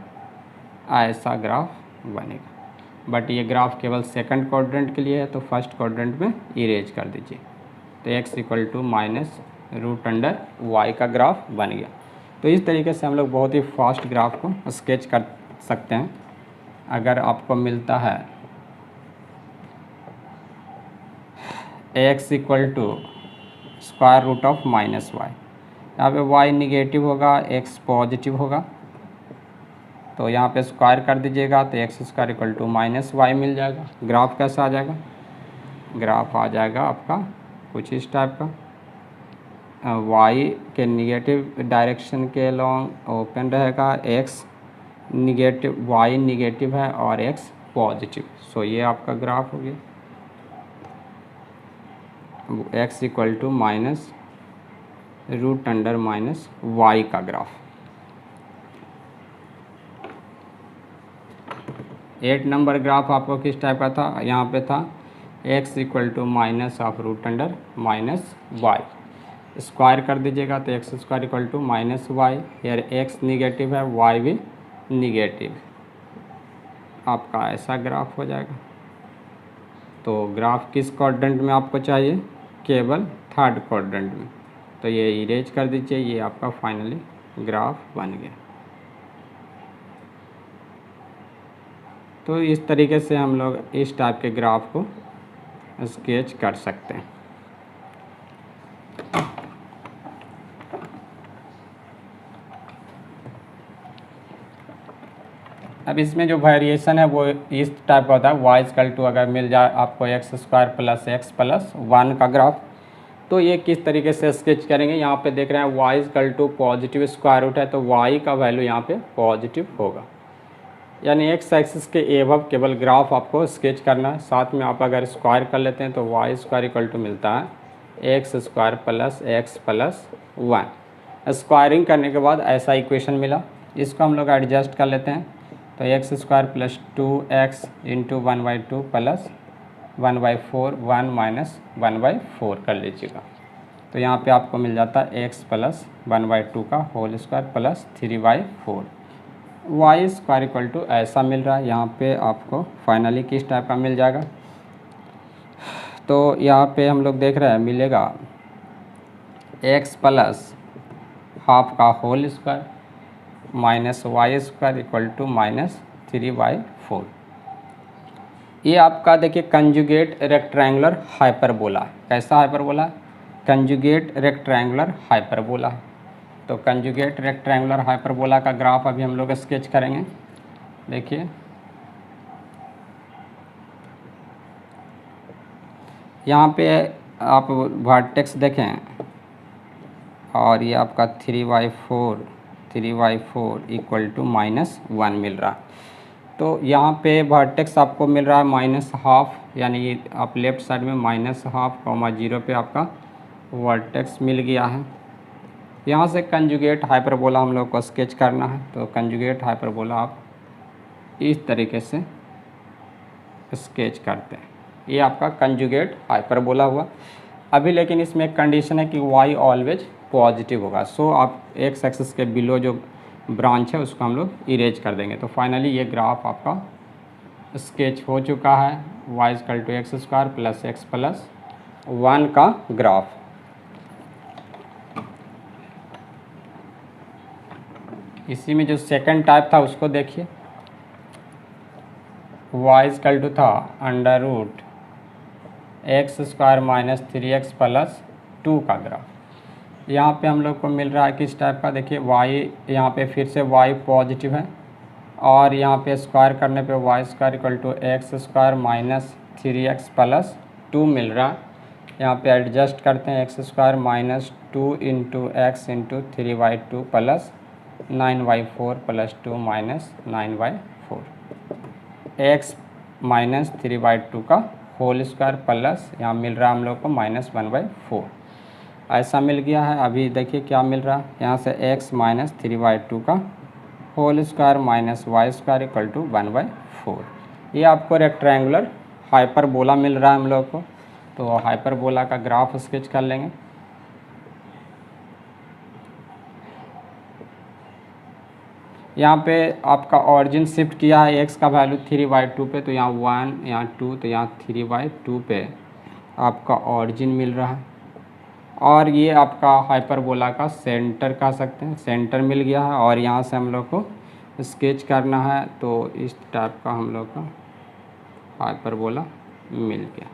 ऐसा ग्राफ बनेगा। बट ये ग्राफ केवल सेकंड क्वाड्रेंट के लिए है, तो फर्स्ट क्वाड्रेंट में इरेज कर दीजिए। तो x equal to minus root under Y का ग्राफ बन गया। तो इस तरीके से हम लोग बहुत ही फास्ट ग्राफ को स्केच कर सकते हैं। अगर आपको मिलता है x equal to square root of minus Y, यहाँ पे y निगेटिव होगा, x पॉजिटिव होगा, तो यहाँ पे स्क्वायर कर दीजिएगा तो x square equal to minus Y मिल जाएगा। ग्राफ कैसा आ जाएगा? ग्राफ आ जाएगा आपका कुछ इस टाइप का, y के निगेटिव डायरेक्शन के अलोंग ओपन रहेगा, x निगेटिव, y निगेटिव है और x पॉजिटिव। सो ये आपका ग्राफ हो गया x equal to minus root under minus Y का ग्राफ। 8 नंबर ग्राफ आपको किस टाइप का था? यहाँ पे था x equal to minus of root under minus y. Square कर दीजिएगा तो x square equal to minus y. यार x निगेटिव है, y भी निगेटिव, आपका ऐसा ग्राफ हो जाएगा। तो ग्राफ किस क्वाड्रेंट में आपको चाहिए? केवल थर्ड क्वाड्रेंट में। तो ये इरेज कर दीजिए, ये आपका फाइनली ग्राफ बन गया। तो इस तरीके से हम लोग इस टाइप के ग्राफ को स्केच कर सकते हैं। अब इसमें जो वेरिएशन है वो इस टाइप का होता है, वाई इक्वल टू अगर मिल जाए आपको x square plus x plus 1 का ग्राफ, तो ये किस तरीके से स्केच करेंगे। यहाँ पे देख रहे हैं y equal to positive square root है, तो वाई का वैल्यू यहाँ पे पॉजिटिव होगा, यानी एक्स एक्सिस के एबव केवल ग्राफ आपको स्केच करना है। साथ में आप अगर स्क्वायर कर लेते हैं तो वाई स्क्वायर इक्वल टू मिलता है x square plus x plus 1। Squaring करने के बाद ऐसा इक्वेशन मिला, इसको हम लोग एडजस्ट कर लेते हैं। तो x square plus 2x into 1/2 plus 1/4 1 minus 1/4 कर लीजिएगा। तो यहाँ पे आपको मिल जाता है x प्लस 1/2 का whole square plus 3/4। Y square equal to ऐसा मिल रहा है। यहाँ पे आपको फाइनली किस टाइप का मिल जाएगा, तो यहाँ पे हम लोग देख रहे हैं मिलेगा x प्लस हाफ का whole square minus y square equal to minus 3/4। ये आपका देखिए कंजुगेट रेक्टेंगुलर हाइपरबोला। कैसा हाइपरबोला? Conjugate rectangular hyperbola. तो कंजुगेट रेक्टेंगुलर हाइपरबोला का ग्राफ अभी हम लोग स्केच करेंगे। देखिए यहाँ पे आप वर्टेक्स देखें और ये आपका 3/4 इक्वल टू -1 मिल रहा। तो यहाँ पे वर्टेक्स आपको मिल रहा है -1/2, यानी आप लेफ़्ट साइड में -1/2 0 पे आपका वर्टेक्स मिल गया है। यहाँ से कंजुगेट हाइपरबोला हम लोग को स्केच करना है। तो कंजुगेट हाइपरबोला आप इस तरीके से स्केच करते हैं। ये आपका कंजुगेट हाइपरबोला हुआ। अभी लेकिन इसमें एक कंडीशन है कि y ऑलवेज पॉजिटिव होगा। सो आप एक्स एक्सिस के बिलो जो ब्रांच है उसको हम लोग इरेज कर देंगे। तो फाइनली ये ग्राफ आपका स्केच हो चुका है, y equal to x square plus x plus 1 का ग्राफ। इसी में जो सेकंड टाइप था उसको देखिए, y इक्वल टू था under root x square minus 3x plus 2 का ग्राफ। यहाँ पे हम लोग को मिल रहा है किस टाइप का, देखिए y यहाँ पे फिर से y पॉजिटिव है और यहाँ पे स्क्वायर करने पे y square equal to x square minus 3x plus 2 मिल रहा है। यहाँ पे एडजस्ट करते हैं, x square minus 2 into x into 3/2 plus 9/4 plus 2 minus 9/4, x minus 3/2 का होल स्क्वायर प्लस यहाँ मिल रहा है हम लोग को -1/4। ऐसा मिल गया है। अभी देखिए क्या मिल रहा है, यहाँ से x माइनस 3/2 का whole square minus y square equal to 1/4। ये आपको रेक्टेंगुलर हाइपरबोला मिल रहा है हम लोग को। तो हाइपरबोला का ग्राफ स्केच कर लेंगे। यहाँ पे आपका ऑरिजिन शिफ्ट किया है x का वैल्यू 3/2 पे, तो यहाँ 1 यहाँ 2, तो यहाँ 3/2 पे आपका ऑरिजिन मिल रहा है। और ये आपका हाइपरबोला का सेंटर कह सकते हैं, सेंटर मिल गया है। और यहाँ से हम लोग को स्केच करना है, तो इस टाइप का हम लोग का हाइपरबोला मिल गया।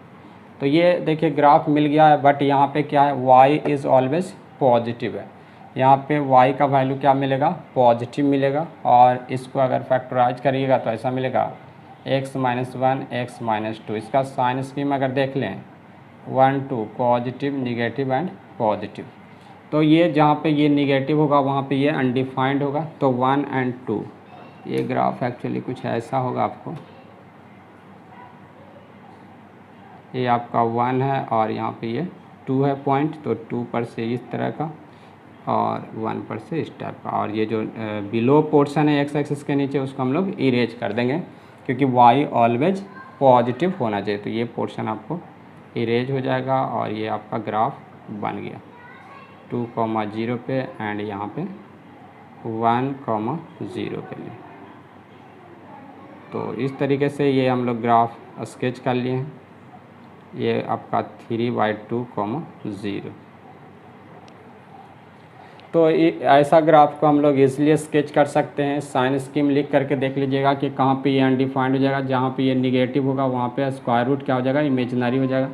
तो ये देखिए ग्राफ मिल गया है, बट यहाँ पे क्या है, y इज़ ऑलवेज पॉजिटिव है। यहाँ पे y का वैल्यू क्या मिलेगा, पॉजिटिव मिलेगा। और इसको अगर फैक्टराइज करिएगा तो ऐसा मिलेगा x माइनस 1 x माइनस 2। इसका साइन स्कीम अगर देख लें 1 2 पॉजिटिव निगेटिव एंड पॉजिटिव। तो ये जहाँ पे ये निगेटिव होगा वहाँ पे ये अनडिफाइंड होगा। तो 1 एंड 2, ये ग्राफ एक्चुअली कुछ ऐसा होगा आपको, ये आपका 1 है और यहाँ पे ये 2 है पॉइंट, तो 2 पर से इस तरह का और 1 पर से इस टाइप का। और ये जो बिलो पोर्शन है एक्स एक्सिस के नीचे उसको हम लोग इरेज कर देंगे, क्योंकि वाई ऑलवेज पॉजिटिव होना चाहिए। तो ये पोर्शन आपको इरेज हो जाएगा और ये आपका ग्राफ बन गया 2,0 पे एंड यहाँ पे 1,0 पे लिए। तो इस तरीके से ये हम लोग ग्राफ स्केच कर लिए हैं। ये आपका 3/2, 0। तो ऐसा ग्राफ को हम लोग इसलिए स्केच कर सकते हैं। साइन स्कीम लिख करके देख लीजिएगा कि कहाँ पे ये अनडिफाइंड हो जाएगा। जहाँ पे ये निगेटिव होगा वहाँ पे स्क्वायर रूट क्या हो जाएगा, इमेजिनरी हो जाएगा।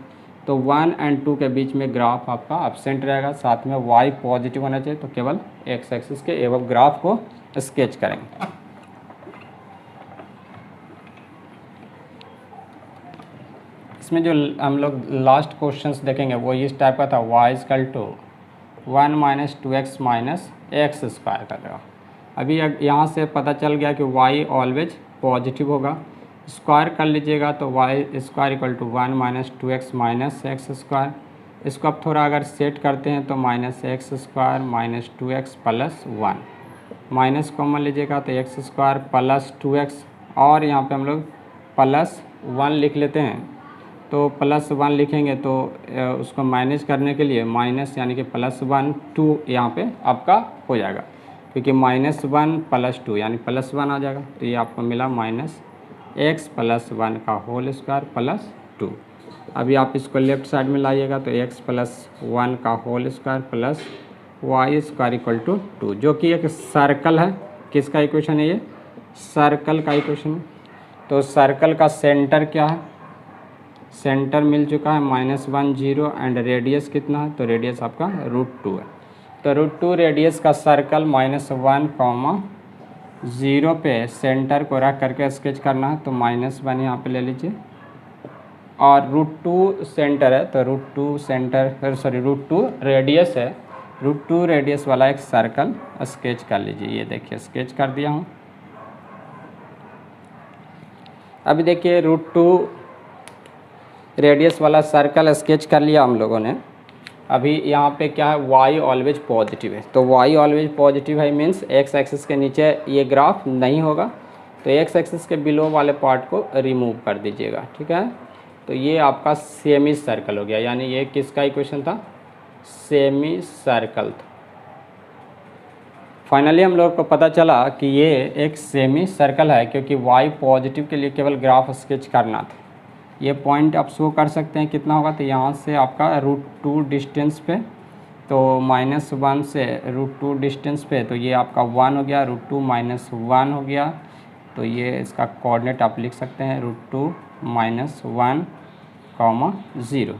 तो 1 और 2 के बीच में ग्राफ आपका एब्सेंट रहेगा। साथ में y पॉजिटिव होना चाहिए, तो केवल x एक्सिस के एवं ग्राफ को स्केच करेंगे। इसमें जो हम लोग लास्ट क्वेश्चंस देखेंगे वो इस टाइप का था, y = 1 - 2x - x स्क्वायर का था। अभी यहाँ से पता चल गया कि y ऑलवेज पॉजिटिव होगा। स्क्वायर कर लीजिएगा तो y² = 1 - 2x - x स्क्वायर। इसको अब थोड़ा अगर सेट करते हैं तो -x² - 2x + 1, माइनस कॉमन लीजिएगा तो x² + 2x, और यहाँ पे हम लोग +1 लिख लेते हैं। तो +1 लिखेंगे तो उसको माइनस करने के लिए माइनस यानी कि +1 2 यहाँ पे आपका हो जाएगा, क्योंकि -1 + 2 यानी +1 आ जाएगा। तो ये आपको मिला -x + 1 का होल स्क्वायर + 2। अभी आप इसको लेफ्ट साइड में लाइएगा तो x + 1 का होल स्क्वायर + y² = 2, जो कि एक सर्कल है। किसका इक्वेशन है ये? सर्कल का इक्वेशन। तो सर्कल का सेंटर क्या है? सेंटर मिल चुका है -1 0, एंड रेडियस कितना है? तो रेडियस आपका √2 है। तो √2 रेडियस का सर्कल -1, 0 पे सेंटर को रख करके स्केच करना है। तो -1 यहाँ पे ले लीजिए, और √2 सेंटर है, तो √2 सेंटर √2 रेडियस है। √2 रेडियस वाला एक सर्कल स्केच कर लीजिए। ये देखिए स्केच कर दिया हूँ। अभी देखिए √2 रेडियस वाला सर्कल स्केच कर लिया हम लोगों ने। अभी यहाँ पे क्या है, y ऑलवेज पॉजिटिव है। तो y ऑलवेज पॉजिटिव है मीन्स x एक्सिस के नीचे ये ग्राफ नहीं होगा। तो x एक्सिस के बिलो वाले पार्ट को रिमूव कर दीजिएगा, ठीक है। तो ये आपका सेमी सर्कल हो गया, यानी ये किसका इक्वेशन था? सेमी सर्कल था। फाइनली हम लोग को पता चला कि ये एक सेमी सर्कल है, क्योंकि y पॉजिटिव के लिए केवल ग्राफ स्केच करना था। ये पॉइंट आप शो कर सकते हैं कितना होगा, तो यहाँ से आपका √2 डिस्टेंस पे, तो -1 से √2 डिस्टेंस पे, तो ये आपका 1 हो गया, √2 - 1 हो गया। तो ये इसका कोऑर्डिनेट आप लिख सकते हैं √2 - 1, 0,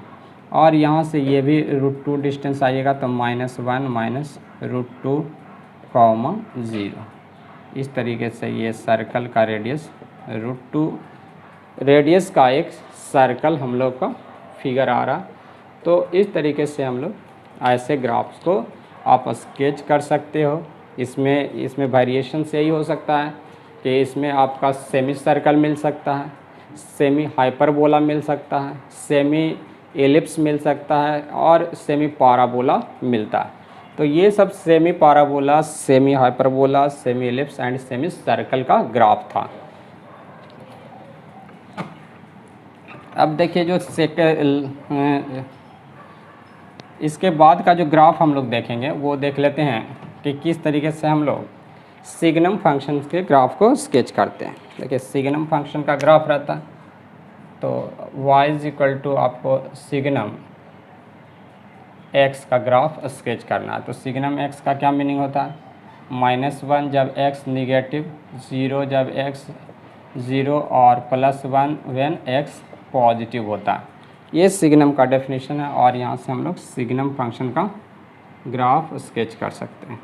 और यहाँ से ये भी √2 डिस्टेंस आइएगा तो -1 - √2, 0। इस तरीके से ये सर्कल का रेडियस √2 रेडियस का एक सर्कल हम लोग का फिगर आ रहा। तो इस तरीके से हम लोग ऐसे ग्राफ्स को आप स्केच कर सकते हो। इसमें वेरिएशन से ही हो सकता है कि इसमें आपका सेमी सर्कल मिल सकता है, सेमी हाइपरबोला मिल सकता है, सेमी एलिप्स मिल सकता है, और सेमी पाराबोला मिलता है। तो ये सब semi parabola, semi hyperbola, semi ellipse and semi circle का ग्राफ था। अब देखिए जो इसके बाद का जो ग्राफ हम लोग देखेंगे वो देख लेते हैं कि किस तरीके से हम लोग सिग्नम फंक्शन के ग्राफ को स्केच करते हैं। देखिए सिग्नम फंक्शन का ग्राफ रहता है, तो y = आपको सिग्नम x का ग्राफ स्केच करना है। तो सिग्नम x का क्या मीनिंग होता है? -1 जब x निगेटिव, 0 जब x 0, और +1 व्हेन x पॉजिटिव होता है। ये सिग्नम का डेफिनेशन है, और यहाँ से हम लोग सिग्नम फंक्शन का ग्राफ स्केच कर सकते हैं।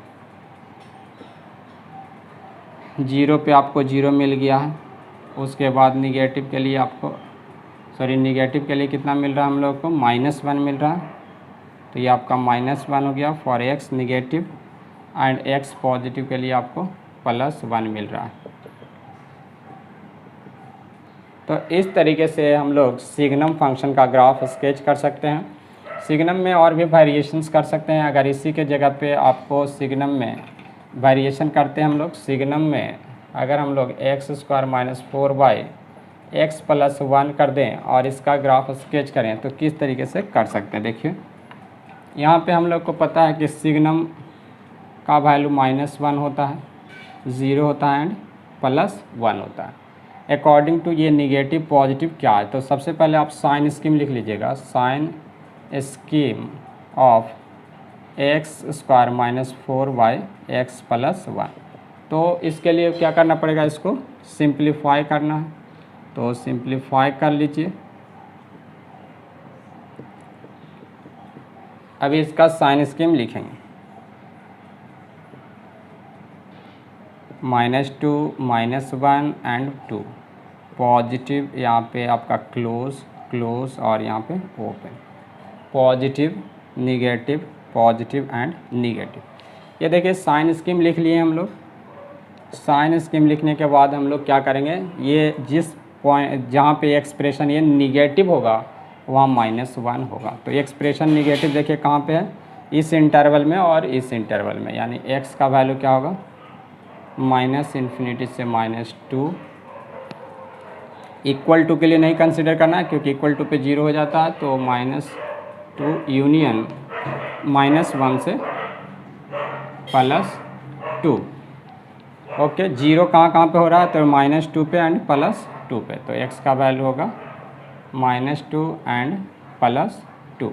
0 पे आपको 0 मिल गया है, उसके बाद निगेटिव के लिए आपको निगेटिव के लिए कितना मिल रहा है हम लोग को? -1 मिल रहा है। तो ये आपका -1 हो गया for x negative, and x positive के लिए आपको +1 मिल रहा है। तो इस तरीके से हम लोग सिग्नम फंक्शन का ग्राफ स्केच कर सकते हैं। सिग्नम में और भी वेरिएशंस कर सकते हैं। अगर इसी के जगह पे आपको सिग्नम में वेरिएशन करते हैं हम लोग, सिग्नम में अगर हम लोग x² - 4y x + 1 कर दें और इसका ग्राफ स्केच करें तो किस तरीके से कर सकते हैं। देखिए यहाँ पे हम लोग को पता है कि सिग्नम का वैल्यू -1 होता है, 0 होता है एंड +1 होता है। अकॉर्डिंग टू ये निगेटिव पॉजिटिव क्या है। तो सबसे पहले आप साइन स्कीम लिख लीजिएगा, sign scheme of x² minus 4y(x + 1। तो इसके लिए क्या करना पड़ेगा, इसको सिंप्लीफाई करना है। तो सिंप्लीफाई कर लीजिए। अभी इसका साइन स्कीम लिखेंगे, -2 -1 एंड 2 पॉजिटिव, यहाँ पे आपका क्लोज और यहाँ पे open, positive negative positive and negative. ये देखिए साइन स्कीम लिख लिए हम लोग। साइन स्कीम लिखने के बाद हम लोग क्या करेंगे, ये जिस पॉइंट जहाँ पे एक्सप्रेशन ये निगेटिव होगा वहाँ -1 होगा। तो एक्सप्रेशन निगेटिव देखिए कहाँ पे है, इस इंटरवल में और इस इंटरवल में, यानी x का वैल्यू क्या होगा, -∞ से -2। इक्वल टू के लिए नहीं कंसिडर करना है क्योंकि इक्वल टू पे 0 हो जाता है। तो -2 यूनियन -1 से +2। ओके, 0 कहाँ पे हो रहा है, तो -2 पे एंड +2 पे। तो x का वैल्यू होगा -2 एंड +2,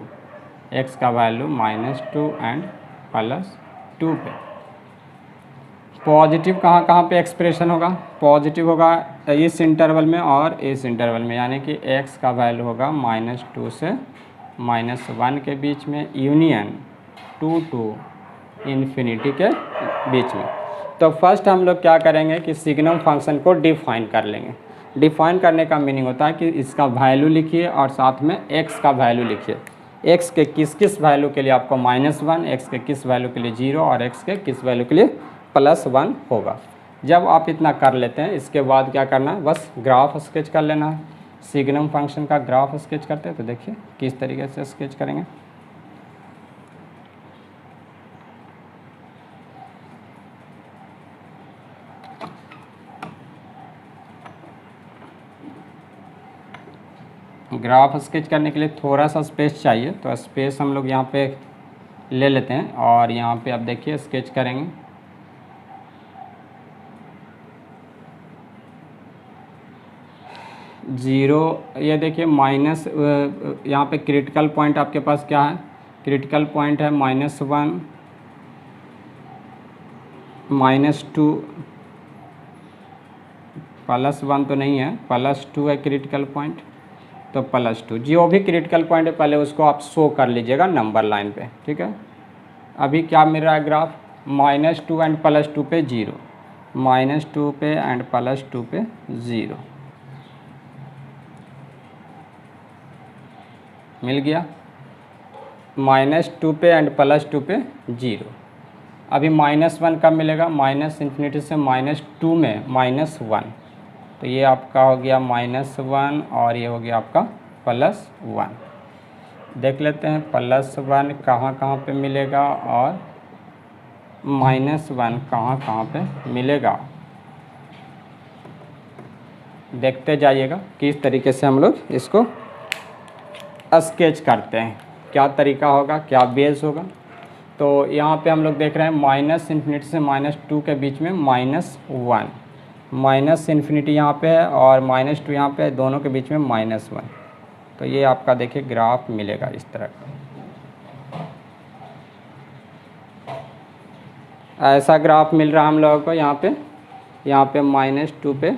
x का वैल्यू -2 एंड +2 पे। पॉजिटिव कहाँ पे एक्सप्रेशन होगा, पॉजिटिव होगा इस इंटरवल में और इस इंटरवल में, यानी कि x का वैल्यू होगा -2 से -1 के बीच में, यूनियन 2 to इन्फिनिटी के बीच में। तो फर्स्ट हम लोग क्या करेंगे कि सिग्नम फंक्शन को डिफाइन कर लेंगे। डिफाइन करने का मीनिंग होता है कि इसका वैल्यू लिखिए और साथ में x का वैल्यू लिखिए। x के किस किस वैल्यू के लिए आपको -1, x के किस वैल्यू के लिए 0 और x के किस वैल्यू के लिए +1 होगा। जब आप इतना कर लेते हैं, इसके बाद क्या करना है, बस ग्राफ स्केच कर लेना है। सिग्नम फंक्शन का ग्राफ स्केच करते हैं, तो देखिए किस तरीके से स्केच करेंगे। ग्राफ स्केच करने के लिए थोड़ा सा स्पेस चाहिए, तो स्पेस हम लोग यहाँ पे ले लेते हैं और यहाँ पे आप देखिए स्केच करेंगे। जीरो, ये देखिए माइनस, यहाँ पे क्रिटिकल पॉइंट आपके पास क्या है, क्रिटिकल पॉइंट है -1 -2 +1 तो नहीं है, +2 है क्रिटिकल पॉइंट, तो +2। जो भी क्रिटिकल पॉइंट है पहले उसको आप शो कर लीजिएगा नंबर लाइन पे, ठीक है। अभी क्या मिल रहा है ग्राफ, -2 एंड +2 पे 0, -2 पे एंड +2 पे 0 मिल गया, -2 पे एंड +2 पे 0। अभी -1 कब मिलेगा, -∞ से -2 में -1, तो ये आपका हो गया -1 और ये हो गया आपका +1। देख लेते हैं +1 कहाँ पे मिलेगा और -1 कहाँ पे मिलेगा, देखते जाइएगा किस तरीके से हम लोग इसको स्केच करते हैं, क्या तरीका होगा, क्या बेस होगा। तो यहाँ पे हम लोग देख रहे हैं -∞ से -2 के बीच में -1, -∞ यहाँ पे है और -2 यहाँ पे है, दोनों के बीच में -1। तो ये आपका देखिए ग्राफ मिलेगा इस तरह का, ऐसा ग्राफ मिल रहा है हम लोगों को। यहाँ पे -2 पे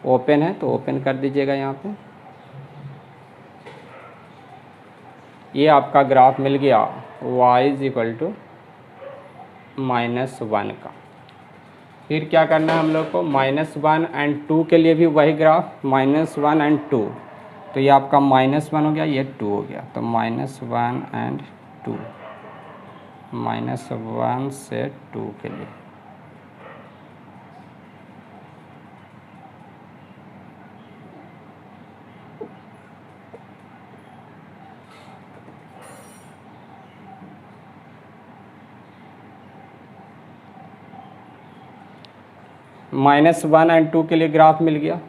ओपन है, तो ओपन कर दीजिएगा यहाँ पे। ये आपका ग्राफ मिल गया y = -1 का। फिर क्या करना है हम लोग को, -1 एंड 2 के लिए भी वही ग्राफ, -1 एंड 2, तो ये आपका -1 हो गया, ये 2 हो गया, तो -1 एंड 2, -1 से 2 के लिए। -1 एंड 2 के लिए ग्राफ मिल गया।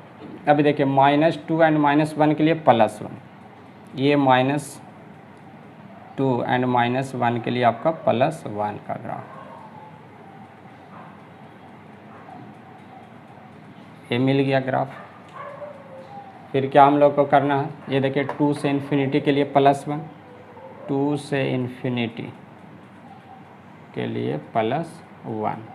अभी देखिए -2 एंड -1 के लिए +1, ये -2 एंड -1 के लिए आपका +1 का ग्राफ। ये मिल गया ग्राफ। फिर क्या हम लोग को करना है, ये देखिए 2 से इन्फिनिटी के लिए +1, 2 से इन्फिनिटी के लिए +1।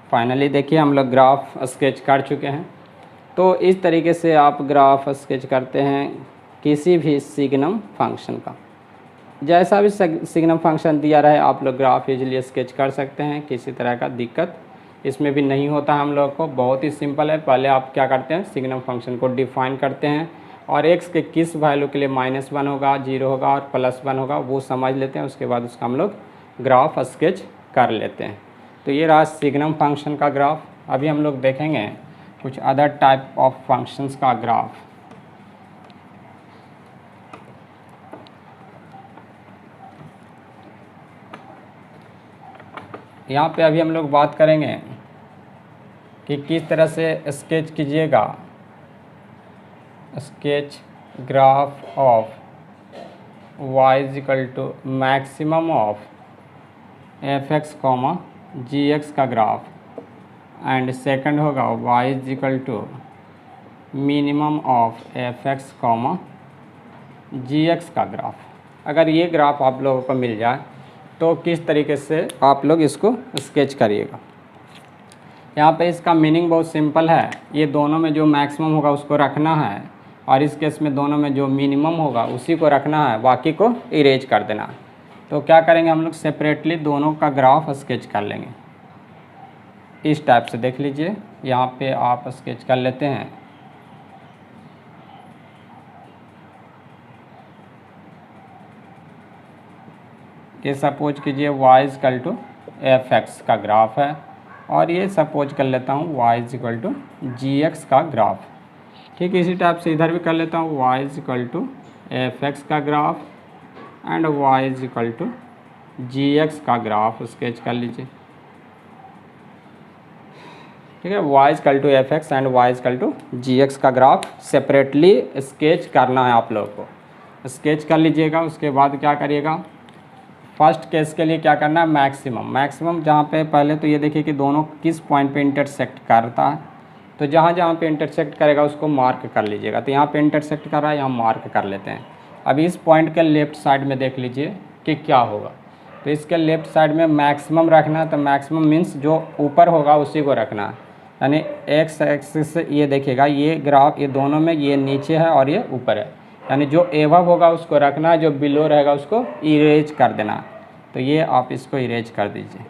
फाइनली देखिए हम लोग ग्राफ स्केच कर चुके हैं। तो इस तरीके से आप ग्राफ स्केच करते हैं किसी भी सिग्नम फंक्शन का। जैसा भी सिग्नम फंक्शन दिया रहे आप लोग ग्राफ इजीली स्केच कर सकते हैं, किसी तरह का दिक्कत इसमें भी नहीं होता हम लोग को। बहुत ही सिंपल है। पहले आप क्या करते हैं, सिग्नम फंक्शन को डिफाइन करते हैं और x के किस वैल्यू के लिए -1 होगा, 0 होगा और +1 होगा वो समझ लेते हैं। उसके बाद उसका हम लोग ग्राफ स्केच कर लेते हैं। तो ये रहा सिग्नम फंक्शन का ग्राफ। अभी हम लोग देखेंगे कुछ अदर टाइप ऑफ फंक्शंस का ग्राफ। यहाँ पे अभी हम लोग बात करेंगे कि किस तरह से स्केच कीजिएगा, sketch graph of y = maximum of f(x), gx का ग्राफ एंड सेकंड होगा y = minimum of f(x), gx का ग्राफ। अगर ये ग्राफ आप लोगों को मिल जाए तो किस तरीके से आप लोग इसको स्केच करिएगा। यहाँ पे इसका मीनिंग बहुत सिंपल है। ये दोनों में जो मैक्सिमम होगा उसको रखना है और इस केस में दोनों में जो मिनिमम होगा उसी को रखना है, बाकी को इरेज कर देना है। तो क्या करेंगे हम लोग, सेपरेटली दोनों का ग्राफ स्केच कर लेंगे। इस टाइप से देख लीजिए, यहाँ पे आप स्केच कर लेते हैं। ये सपोज कीजिए y = f(x) का ग्राफ है और ये सपोज कर लेता हूँ y = gx का ग्राफ। ठीक इसी टाइप से इधर भी कर लेता हूँ y = f(x) का ग्राफ एंड y = gx का ग्राफ स्केच कर लीजिए। ठीक है, y = f(x) and y = gx का ग्राफ सेपरेटली स्केच करना है आप लोगों को। स्केच कर लीजिएगा। उसके बाद क्या करिएगा, फर्स्ट केस के लिए क्या करना है, मैक्सिमम जहाँ पे पहले तो ये देखिए कि दोनों किस पॉइंट पे इंटरसेक्ट करता है। तो जहाँ जहाँ पे इंटरसेक्ट करेगा उसको मार्क कर लीजिएगा। तो यहाँ पे इंटरसेक्ट कर रहा है, यहाँ मार्क कर लेते हैं। अब इस पॉइंट के लेफ़्ट साइड में देख लीजिए कि क्या होगा। तो इसके लेफ़्ट साइड में मैक्सिमम रखना है। तो मैक्सिमम मीन्स जो ऊपर होगा उसी को रखना है, यानी एक्स एक्सिस से ये देखिएगा, ये ग्राफ ये दोनों में ये नीचे है और ये ऊपर है, यानी जो एबव होगा उसको रखना है, जो बिलो रहेगा उसको इरेज कर देना है। तो ये आप इसको इरेज कर दीजिए।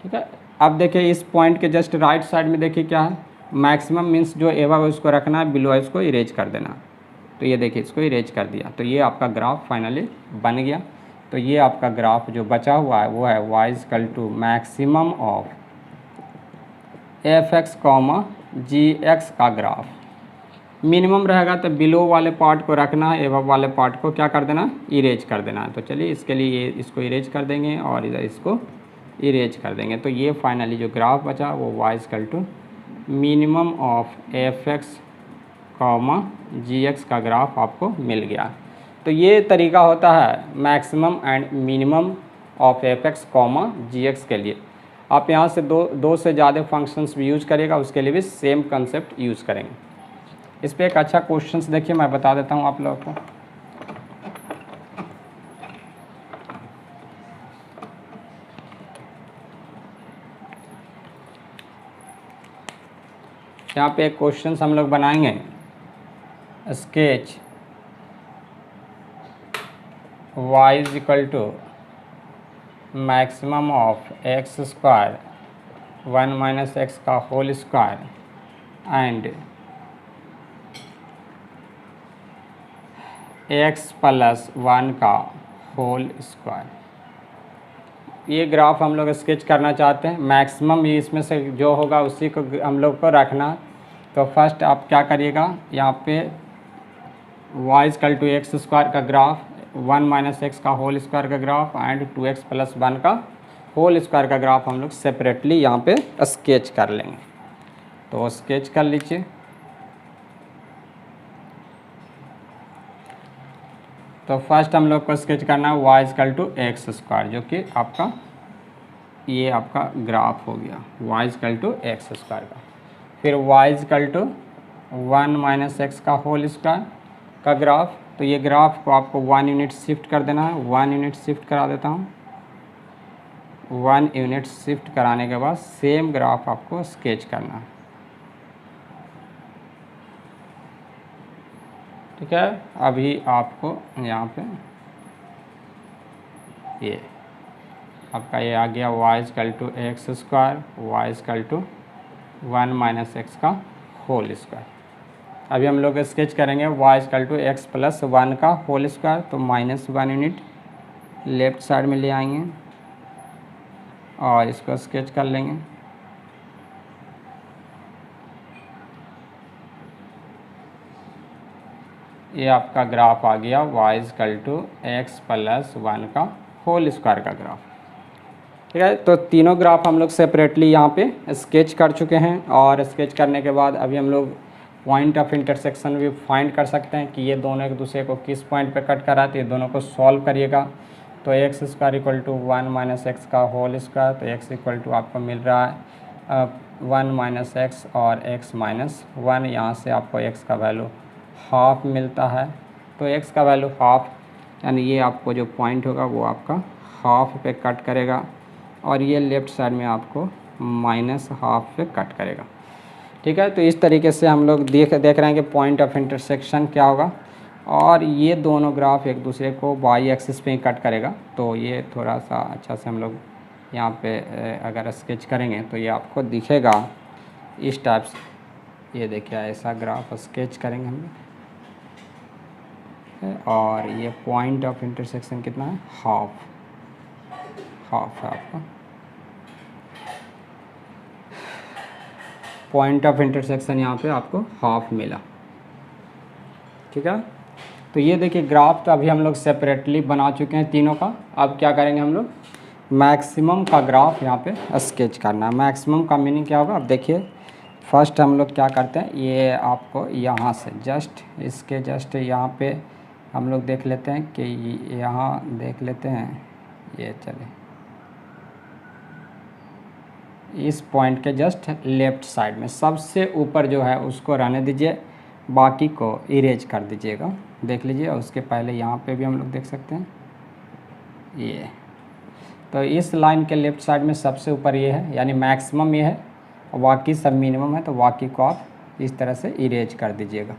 ठीक है, अब देखिए इस पॉइंट के जस्ट राइट साइड में देखिए क्या है, मैक्सिमम मीन्स जो एबव है उसको रखना है, बिलो है उसको इरेज कर देना। तो ये देखिए इसको इरेज कर दिया। तो ये आपका ग्राफ फाइनली बन गया। तो ये आपका ग्राफ जो बचा हुआ है वो है y = maximum of f(x), gx का ग्राफ। मिनिमम रहेगा तो बिलो वाले पार्ट को रखना है, एबव वाले पार्ट को क्या कर देना, इरेज कर देना है। तो चलिए इसके लिए ये इसको इरेज कर देंगे और इधर इसको इरेज कर देंगे। तो ये फाइनली जो ग्राफ बचा वो y = minimum of f(x), gx का ग्राफ आपको मिल गया। तो ये तरीका होता है maximum and minimum of f(x), gx के लिए। आप यहाँ से दो से ज़्यादा फंक्शंस भी यूज करेगा, उसके लिए भी सेम कंसेप्ट यूज़ करेंगे। इस पर एक अच्छा क्वेश्चंस देखिए, मैं बता देता हूँ आप लोगों को। यहाँ पे एक क्वेश्चंस हम लोग बनाएंगे, sketch y = maximum of x² 1 - x का होल स्क्वायर एंड x + 1 का होल स्क्वायर। ये ग्राफ हम लोग स्केच करना चाहते हैं। मैक्सिमम ये इसमें से जो होगा उसी को हम लोग को रखना। तो फर्स्ट आप क्या करिएगा, यहाँ पे y = x² का ग्राफ 1 माइनस एक्स का होल स्क्वायर का ग्राफ एंड 2x प्लस 1 का होल स्क्वायर का ग्राफ हम लोग सेपरेटली यहाँ पे स्केच कर लेंगे। तो स्केच कर लीजिए। तो फर्स्ट हम लोग को स्केच करना है y equal to x square, जो कि आपका ये आपका ग्राफ हो गया y equal to x square का। फिर y equal to 1 minus x का होल स्क्वायर का ग्राफ। तो ये ग्राफ को आपको 1 यूनिट शिफ्ट कर देना है। 1 यूनिट शिफ्ट करा देता हूँ। 1 यूनिट शिफ्ट कराने के बाद सेम ग्राफ आपको स्केच करना है। ठीक है, अभी आपको यहाँ पे ये आपका ये आ गया y equal to x square, y equal to 1 minus x का होल स्क्वायर। अभी हम लोग स्केच करेंगे y equal to x plus 1 का होल स्क्वायर। तो -1 यूनिट लेफ्ट साइड में ले आएंगे और इसको स्केच कर लेंगे। ये आपका ग्राफ आ गया y equal to x plus 1 का होल स्क्वायर का ग्राफ। ठीक है, तो तीनों ग्राफ हम लोग सेपरेटली यहाँ पे स्केच कर चुके हैं। और स्केच करने के बाद अभी हम लोग पॉइंट ऑफ इंटरसेक्शन भी फाइंड कर सकते हैं कि ये दोनों एक दूसरे को किस पॉइंट पे कट कर रहा है। तो ये दोनों को सॉल्व करिएगा। तो x square equal to 1 minus x का होल स्क्वायर। तो एक्स इक्वल टू आपको मिल रहा है 1 माइनस एक्स और एक्स माइनस 1। यहाँ से आपको एक्स का वैल्यू हाफ मिलता है। तो एक्स का वैल्यू हाफ, यानी ये आपको जो पॉइंट होगा वो आपका हाफ पे कट करेगा और ये लेफ़्ट साइड में आपको माइनस हाफ पे कट करेगा। ठीक है, तो इस तरीके से हम लोग देख रहे हैं कि पॉइंट ऑफ इंटरसेक्शन क्या होगा। और ये दोनों ग्राफ एक दूसरे को वाई एक्सिस पे ही कट करेगा। तो ये थोड़ा सा अच्छा से हम लोग यहाँ पे अगर स्केच करेंगे तो ये आपको दिखेगा इस टाइप से। ये देखिए ऐसा ग्राफ स्केच करेंगे हम लोग। और ये पॉइंट ऑफ इंटरसेक्शन कितना है, हाफ है आपका। पॉइंट ऑफ इंटरसेक्शन यहाँ पे आपको हाफ मिला। ठीक है, तो ये देखिए ग्राफ तो अभी हम लोग सेपरेटली बना चुके हैं तीनों का। अब क्या करेंगे हम लोग, मैक्सिमम का ग्राफ यहाँ पे स्केच करना है। मैक्सिमम का मीनिंग क्या होगा, अब देखिए फर्स्ट हम लोग क्या करते हैं, ये आपको यहाँ से जस्ट इसके जस्ट यहाँ पे हम लोग देख लेते हैं कि यहाँ देख लेते हैं। ये चले इस पॉइंट के जस्ट लेफ़्ट साइड में सबसे ऊपर जो है उसको रहने दीजिए, बाकी को इरेज कर दीजिएगा। देख लीजिए, और उसके पहले यहाँ पे भी हम लोग देख सकते हैं ये। तो इस लाइन के लेफ़्ट साइड में सबसे ऊपर ये है, यानी मैक्सिमम ये है, और बाकी सब मिनिमम है। तो बाकी को आप इस तरह से इरेज कर दीजिएगा।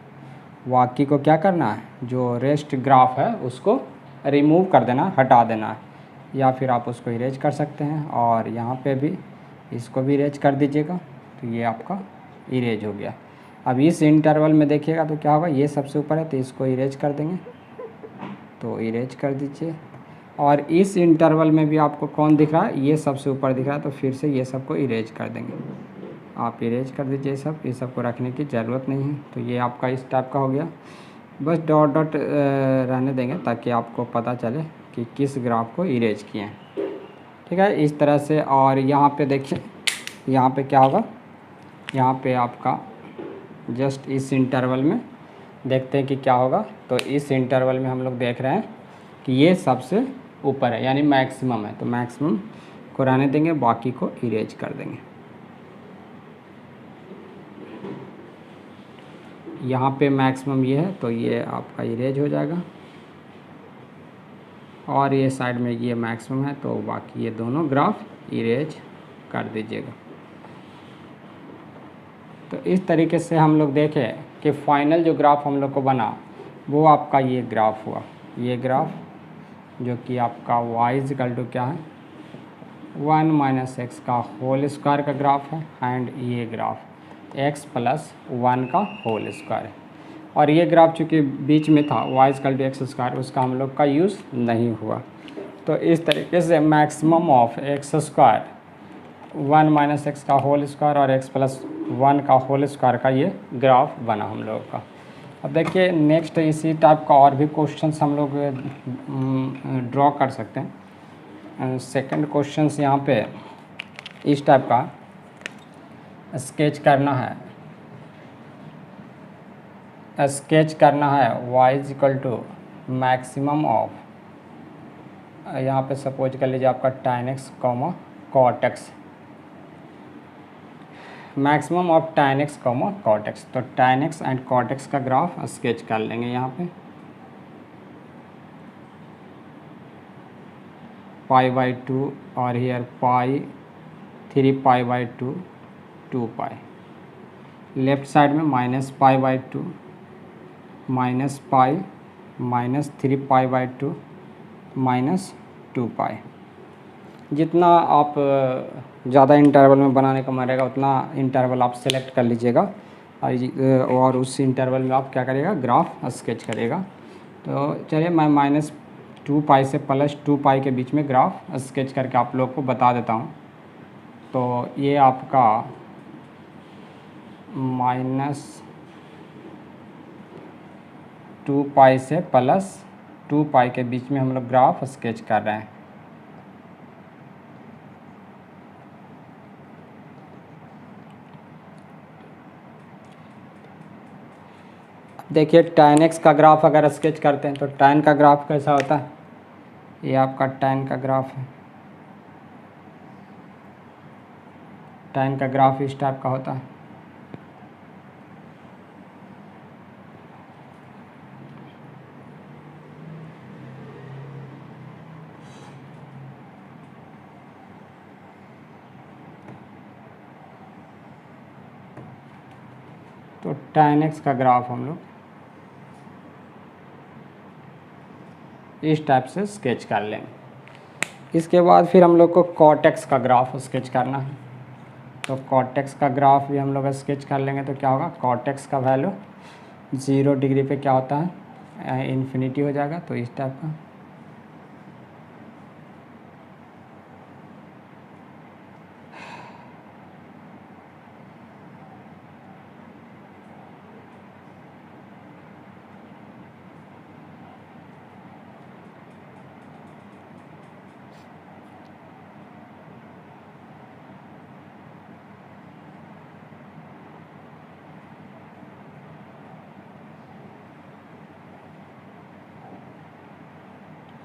बाकी को क्या करना है, जो रेस्ट ग्राफ है उसको रिमूव कर देना, हटा देना है, या फिर आप उसको इरेज कर सकते हैं। और यहाँ पे भी इसको भी इरेज कर दीजिएगा। तो ये आपका इरेज हो गया। अब इस इंटरवल में देखिएगा तो क्या होगा, ये सबसे ऊपर है तो इसको इरेज कर देंगे। तो इरेज कर दीजिए। और इस इंटरवल में भी आपको कौन दिख रहा है, ये सबसे ऊपर दिख रहा है, तो फिर से ये सबको इरेज कर देंगे। आप इरेज कर दीजिए सब, ये सबको रखने की ज़रूरत नहीं है। तो ये आपका इस टाइप का हो गया। बस डॉट डॉट रहने देंगे ताकि आपको पता चले कि किस ग्राफ को इरेज किए हैं। ठीक है, इस तरह से। और यहाँ पे देखिए, यहाँ पे क्या होगा, यहाँ पे आपका जस्ट इस इंटरवल में देखते हैं कि क्या होगा। तो इस इंटरवल में हम लोग देख रहे हैं कि ये सबसे ऊपर है, यानी मैक्सिमम है। तो मैक्सिमम को रहने देंगे, बाकी को इरेज कर देंगे। यहाँ पे मैक्सिमम ये है तो ये आपका इरेज हो जाएगा। और ये साइड में ये मैक्सिमम है तो बाकी ये दोनों ग्राफ इरेज कर दीजिएगा। तो इस तरीके से हम लोग देखें कि फाइनल जो ग्राफ हम लोग को बना वो आपका ये ग्राफ हुआ। ये ग्राफ जो कि आपका y इक्वल टू क्या है, 1 माइनस एक्स का होल स्क्वायर का ग्राफ है। एंड ये ग्राफ x प्लस 1 का होल स्क्वायर है। और ये ग्राफ चूँकि बीच में था y equal to x square, उसका हम लोग का यूज़ नहीं हुआ। तो इस तरीके से maximum of x square, 1 minus x का होल स्क्वायर और x प्लस 1 का होल स्क्वायर का ये ग्राफ बना हम लोगों का। अब देखिए नेक्स्ट इसी टाइप का और भी क्वेश्चंस हम लोग ड्रॉ कर सकते हैं। सेकंड क्वेश्चंस यहाँ पे इस टाइप का स्केच करना है, y is equal to maximum of, यहाँ पे सपोज कर लीजिए आपका tan x comma cot x, maximum of tan x comma cot x। तो tan x and cot x का ग्राफ स्केच कर लेंगे यहाँ पे π/2 और हियर पाई 3π/2 2π, लेफ्ट साइड में -π/2 -π -3π/2 -2π। जितना आप ज़्यादा इंटरवल में बनाने का मन रहेगा उतना इंटरवल आप सेलेक्ट कर लीजिएगा और उस इंटरवल में आप क्या करिएगा, ग्राफ स्केच करिएगा। तो चलिए मैं -2π से +2π के बीच में ग्राफ स्केच करके आप लोग को बता देता हूँ। तो ये आपका -2π से +2π के बीच में हम लोग ग्राफ स्केच कर रहे हैं। देखिए tan x का ग्राफ अगर स्केच करते हैं तो tan का ग्राफ कैसा होता है, ये आपका tan का ग्राफ है। tan का ग्राफ इस टाइप का होता है। तो tan x का ग्राफ हम लोग इस टाइप से स्केच कर लेंगे। इसके बाद फिर हम लोग को cot x का ग्राफ स्केच करना है। तो cot x का ग्राफ भी हम लोग स्केच कर लेंगे। तो क्या होगा, cot x का वैल्यू 0 डिग्री पे क्या होता है, इन्फिनिटी हो जाएगा। तो इस टाइप का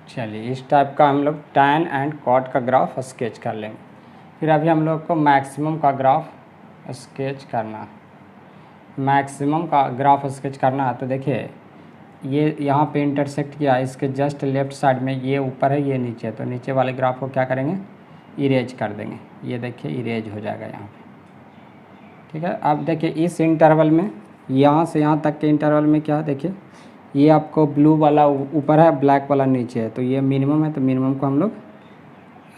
चलिए इस टाइप का हम लोग tan एंड cot का ग्राफ स्केच कर लेंगे। फिर अभी हम लोग को मैक्सिमम का ग्राफ स्केच करना है। मैक्सिमम का ग्राफ स्केच करना है तो देखिए ये यहाँ पे इंटरसेक्ट किया, इसके जस्ट लेफ्ट साइड में ये ऊपर है ये नीचे है। तो नीचे वाले ग्राफ को क्या करेंगे, इरेज कर देंगे। ये देखिए इरेज हो जाएगा यहाँ पे, ठीक है। अब देखिए इस इंटरवल में यहाँ से यहाँ तक के इंटरवल में क्या है, देखिए ये आपको ब्लू वाला ऊपर है, ब्लैक वाला नीचे है। तो ये मिनिमम है, तो मिनिमम को हम लोग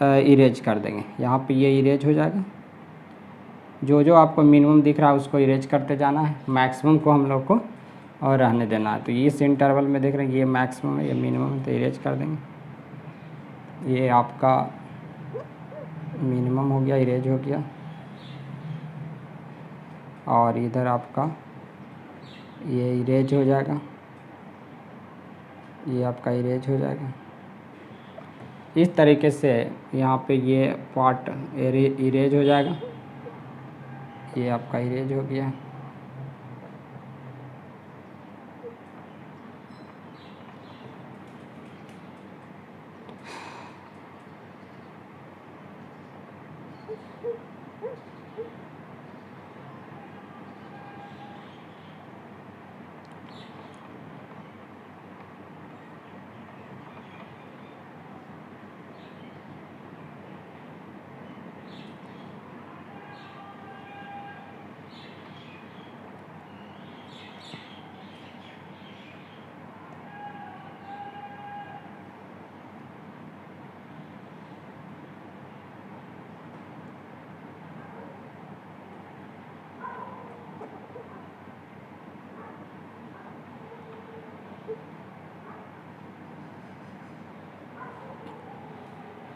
इरेज कर देंगे। यहाँ पे ये इरेज हो जाएगा। जो जो आपको मिनिमम दिख रहा है उसको इरेज करते जाना है, मैक्सिमम को हम लोग को और रहने देना है। तो इस इंटरवल में देख रहे हैं ये मैक्सिमम है ये मिनिमम है, तो इरेज कर देंगे। ये आपका मिनिमम हो गया, इरेज हो गया। और इधर आपका ये इरेज हो जाएगा, ये आपका इरेज हो जाएगा। इस तरीके से यहाँ पे ये पार्ट इरेज हो जाएगा। ये आपका इरेज हो गया।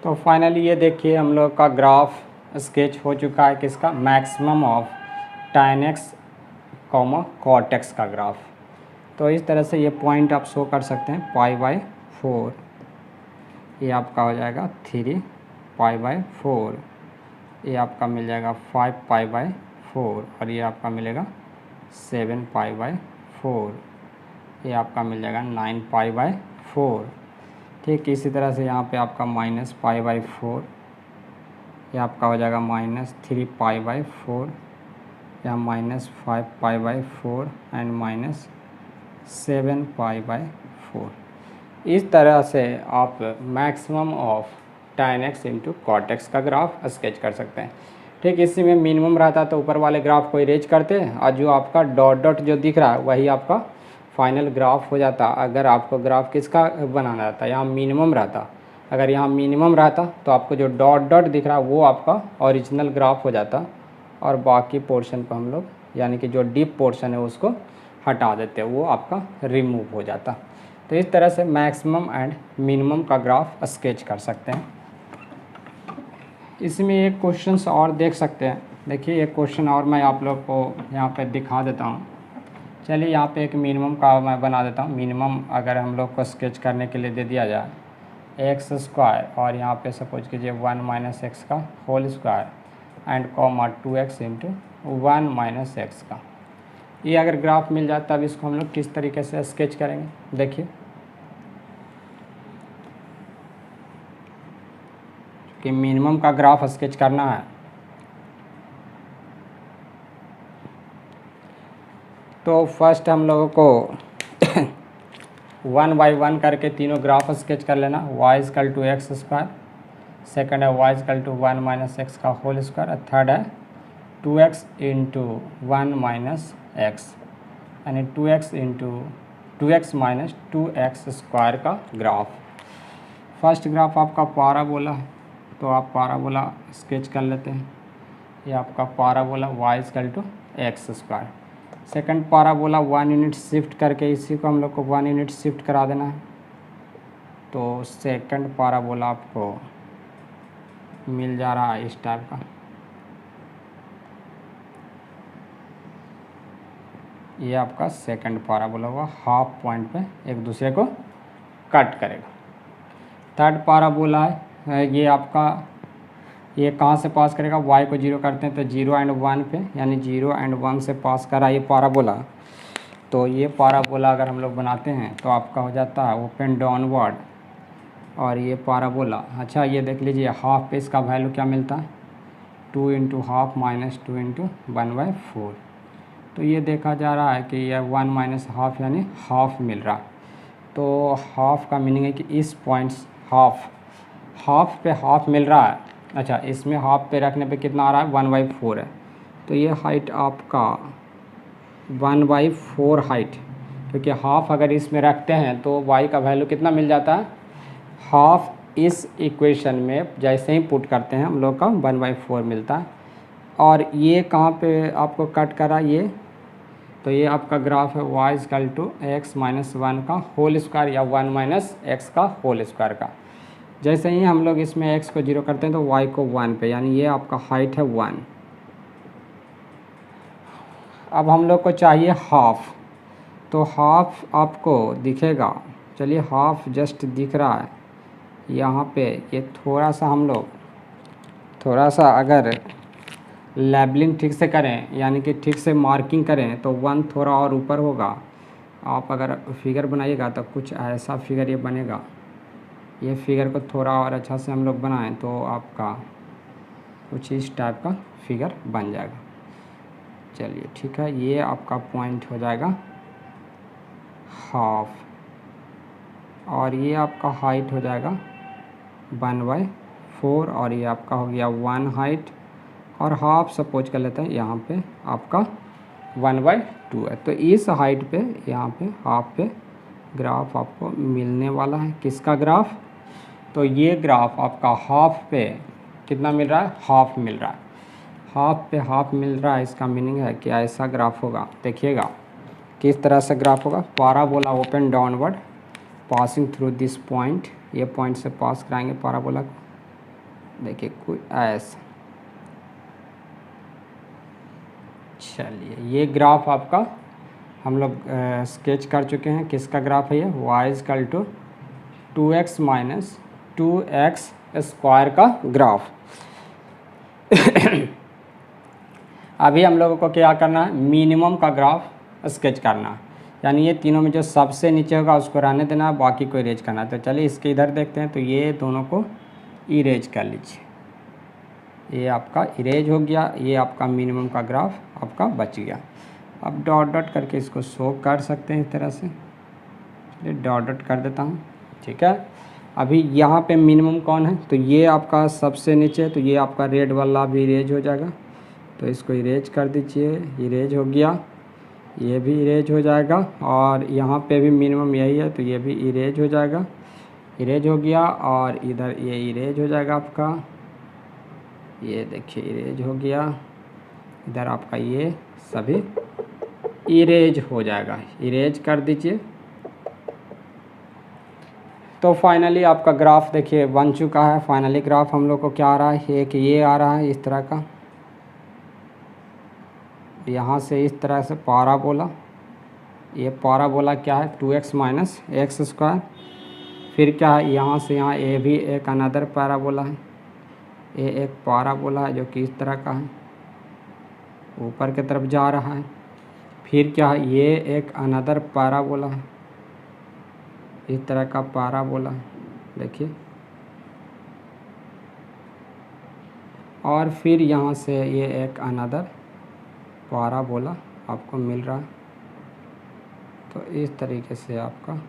तो फाइनली ये देखिए हम लोग का ग्राफ स्केच हो चुका है, किसका, maximum of tan x, cot x का ग्राफ। तो इस तरह से ये पॉइंट आप शो कर सकते हैं π/4, ये आपका हो जाएगा 3π/4, ये आपका मिल जाएगा 5π/4 और ये आपका मिलेगा 7π/4, ये आपका मिल जाएगा 9π/4। ठीक इसी तरह से यहाँ पे आपका -π/4, ये आपका हो जाएगा -3π/4 या -5π/4 एंड -7π/4। इस तरह से आप maximum of tan x into cot x का ग्राफ स्केच कर सकते हैं। ठीक इसी में मिनिमम रहता तो ऊपर वाले ग्राफ को इरेज करते हैं और जो आपका डॉट डॉट जो दिख रहा है वही आपका फाइनल ग्राफ हो जाता। अगर आपको ग्राफ किसका बनाना रहता, यहाँ मिनिमम रहता, अगर यहाँ मिनिमम रहता तो आपको जो डॉट डॉट दिख रहा है वो आपका ओरिजिनल ग्राफ हो जाता और बाकी पोर्शन को हम लोग यानी कि जो डीप पोर्शन है उसको हटा देते, वो आपका रिमूव हो जाता। तो इस तरह से मैक्सिमम एंड मिनिमम का ग्राफ स्केच कर सकते हैं। इसमें एक क्वेश्चन और देख सकते हैं। देखिए एक क्वेश्चन और मैं आप लोग को यहाँ पे दिखा देता हूँ। चलिए यहाँ पे एक मिनिमम का मैं बना देता हूँ। मिनिमम अगर हम लोग को स्केच करने के लिए दे दिया जाए x² और यहाँ पे सपोज कीजिए 1 - x का whole square and comma 2x into 1 - x का, ये अगर ग्राफ मिल जाए तब इसको हम लोग किस तरीके से स्केच करेंगे। देखिए कि मिनिमम का ग्राफ स्केच करना है तो फर्स्ट हम लोगों को 1 बाई 1 करके तीनों ग्राफ स्केच कर लेना। y=x², सेकंड है y=1 - x का होल स्क्वायर और थर्ड है 2x इंटू 1 - x यानी 2x into 2x minus 2x square का ग्राफ। फर्स्ट ग्राफ आपका पाराबोला है तो आप पाराबोला स्केच कर लेते हैं। ये आपका parabola y=x²। Second parabola 1 unit shift करके इसी को हम लोग को 1 यूनिट शिफ्ट करा देना है। तो सेकंड पाराबोला आपको मिल जा रहा है इस टाइप का। ये आपका सेकंड पाराबोला होगा, हाफ पॉइंट पे एक दूसरे को कट करेगा। थर्ड पाराबोला है ये आपका, ये कहाँ से पास करेगा, y को 0 करते हैं तो 0 एंड 1 पे, यानी 0 एंड 1 से पास करा ये पाराबोला। तो ये पाराबोला अगर हम लोग बनाते हैं तो आपका हो जाता है ओपन डाउनवर्ड। और ये पाराबोला, अच्छा ये देख लीजिए हाफ पे इसका वैल्यू क्या मिलता है, 2 इंटू हाफ माइनस 2 इंटू 1/4। तो ये देखा जा रहा है कि यह 1 माइनस हाफ यानी हाफ मिल रहा है। तो हाफ का मीनिंग है कि इस पॉइंट्स हाफ पे हाफ मिल रहा है। अच्छा इसमें हाफ पे रखने पे कितना आ रहा है, 1/4 है। तो ये हाइट आपका 1/4 हाइट, क्योंकि हाफ अगर इसमें रखते हैं तो y का वैल्यू कितना मिल जाता है, हाफ इस इक्वेशन में जैसे ही पुट करते हैं हम लोग का 1/4 मिलता है। और ये कहाँ पे आपको कट करा ये, तो ये आपका ग्राफ है y=x-1 का होल स्क्वायर या 1 - x का होल स्क्वायर का। जैसे ही हम लोग इसमें x को 0 करते हैं तो y को 1 पे, यानी ये आपका हाइट है 1। अब हम लोग को चाहिए हाफ, तो हाफ आपको दिखेगा, चलिए हाफ जस्ट दिख रहा है यहाँ पे। ये थोड़ा सा हम लोग थोड़ा सा अगर लेबलिंग ठीक से करें यानी कि ठीक से मार्किंग करें तो 1 थोड़ा और ऊपर होगा। आप अगर फिगर बनाइएगा तो कुछ ऐसा फिगर ये बनेगा। ये फिगर को थोड़ा और अच्छा से हम लोग बनाएं तो आपका कुछ इस टाइप का फिगर बन जाएगा। चलिए ठीक है, ये आपका पॉइंट हो जाएगा हाफ और ये आपका हाइट हो जाएगा 1/4 और ये आपका हो गया 1 हाइट और हाफ सपोज कर लेते हैं यहाँ पे आपका 1/2 है। तो इस हाइट पे यहाँ पे हाफ पे ग्राफ आपको मिलने वाला है। किसका ग्राफ, तो ये ग्राफ आपका हाफ पे कितना मिल रहा है, हाफ मिल रहा है। हाफ पे हाफ मिल रहा है, इसका मीनिंग है कि ऐसा ग्राफ होगा। देखिएगा किस तरह से ग्राफ होगा, parabola open downward passing through this point, ये पॉइंट से पास कराएंगे पाराबोला को। देखिए कोई ऐसा, चलिए ये ग्राफ आपका हम लोग स्केच कर चुके हैं। किसका ग्राफ है ये? y is equal to 2x minus 2x square का ग्राफ। अभी हम लोगों को क्या करना है? मिनिमम का ग्राफ स्केच करना है, यानी ये तीनों में जो सबसे नीचे होगा उसको रहने देना है, बाकी को इरेज करना है। तो चलिए इसके इधर देखते हैं। तो ये दोनों को इरेज कर लीजिए। ये आपका इरेज हो गया, ये आपका मिनिमम का ग्राफ आपका बच गया। अब डॉट डॉट करके इसको शो कर सकते हैं इस तरह से। चलिए डॉट डॉट कर देता हूँ, ठीक है। अभी यहाँ पे मिनिमम कौन है? तो ये आपका सबसे नीचे, तो ये आपका रेड वाला भी इरेज हो जाएगा। तो इसको इरेज कर दीजिए, इरेज हो गया, ये भी इरेज हो जाएगा। और यहाँ पे भी मिनिमम यही है, तो ये भी इरेज हो जाएगा, इरेज हो गया। और इधर ये इरेज हो जाएगा आपका, ये देखिए इरेज हो गया। इधर आपका ये सभी इरेज हो जाएगा, इरेज कर दीजिए। तो फाइनली आपका ग्राफ देखिए बन चुका है। फाइनली ग्राफ हम लोग को क्या आ रहा है? एक ये आ रहा है इस तरह का, यहाँ से इस तरह से पाराबोला। ये पाराबोला क्या है? 2x minus x square. फिर क्या है? यहाँ से यहाँ ये भी एक अनदर पैराबोला है। ये एक पाराबोला है जो कि इस तरह का है, ऊपर की तरफ जा रहा है। फिर क्या है? ये एक अनदर पैराबोला है, इस तरह का पैराबोला है, देखिए। और फिर यहाँ से ये एक अनदर पैराबोला आपको मिल रहा है। तो इस तरीके से आपका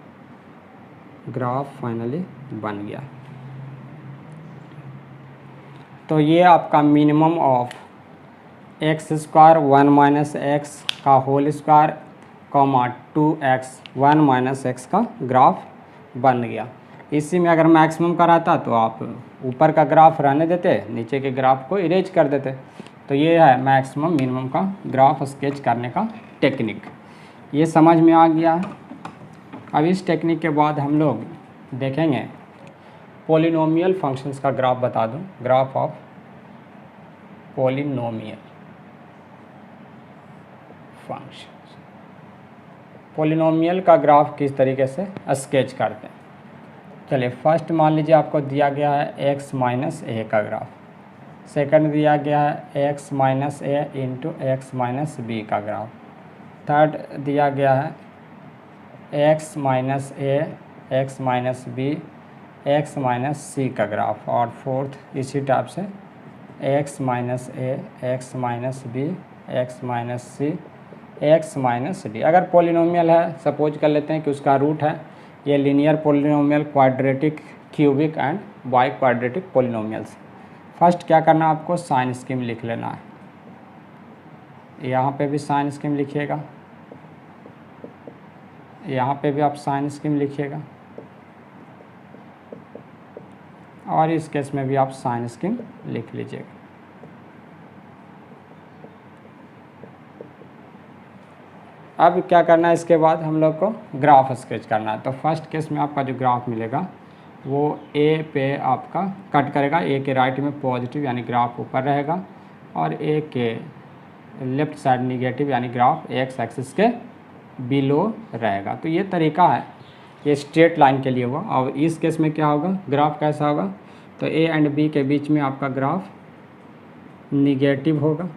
ग्राफ फाइनली बन गया। तो ये आपका minimum of x square 1 minus x का whole square comma 2x 1 minus x का ग्राफ बन गया। इसी में अगर मैक्सिमम का रहता तो आप ऊपर का ग्राफ रहने देते, नीचे के ग्राफ को इरेज कर देते। तो ये है मैक्सिमम मिनिमम का ग्राफ स्केच करने का टेक्निक। ये समझ में आ गया है। अब इस टेक्निक के बाद हम लोग देखेंगे पॉलिनोमियल फंक्शंस का ग्राफ बता दूं, graph of polynomial functions. Polynomial का ग्राफ किस तरीके से स्केच करते हैं? चलिए फर्स्ट मान लीजिए आपको दिया गया है x माइनस ए का ग्राफ, सेकंड दिया गया है x minus a into x minus b का ग्राफ, थर्ड दिया गया है x minus a x minus b x minus c का ग्राफ, और फोर्थ इसी टाइप से x minus a x minus b x minus c x minus d. अगर polynomial है, सपोज कर लेते हैं कि उसका रूट है, ये linear polynomial, quadratic, cubic and biquadratic polynomials. First क्या करना है आपको? साइन स्कीम लिख लेना है। यहाँ पे भी साइन स्कीम लिखिएगा, यहाँ पे भी आप साइन स्कीम लिखिएगा, और इस केस में भी आप साइन स्कीम लिख लीजिएगा। अब क्या करना है? इसके बाद हम लोग को ग्राफ स्केच करना है। तो फर्स्ट केस में आपका जो ग्राफ मिलेगा वो ए पे आपका कट करेगा, ए के राइट में पॉजिटिव यानी ग्राफ ऊपर रहेगा, और ए के लेफ्ट साइड निगेटिव यानी ग्राफ एक्स एक्सिस के बिलो रहेगा। तो ये तरीका है, ये स्ट्रेट लाइन के लिए हुआ। और इस केस में क्या होगा? ग्राफ कैसा होगा? तो ए एंड बी के बीच में आपका ग्राफ निगेटिव होगा।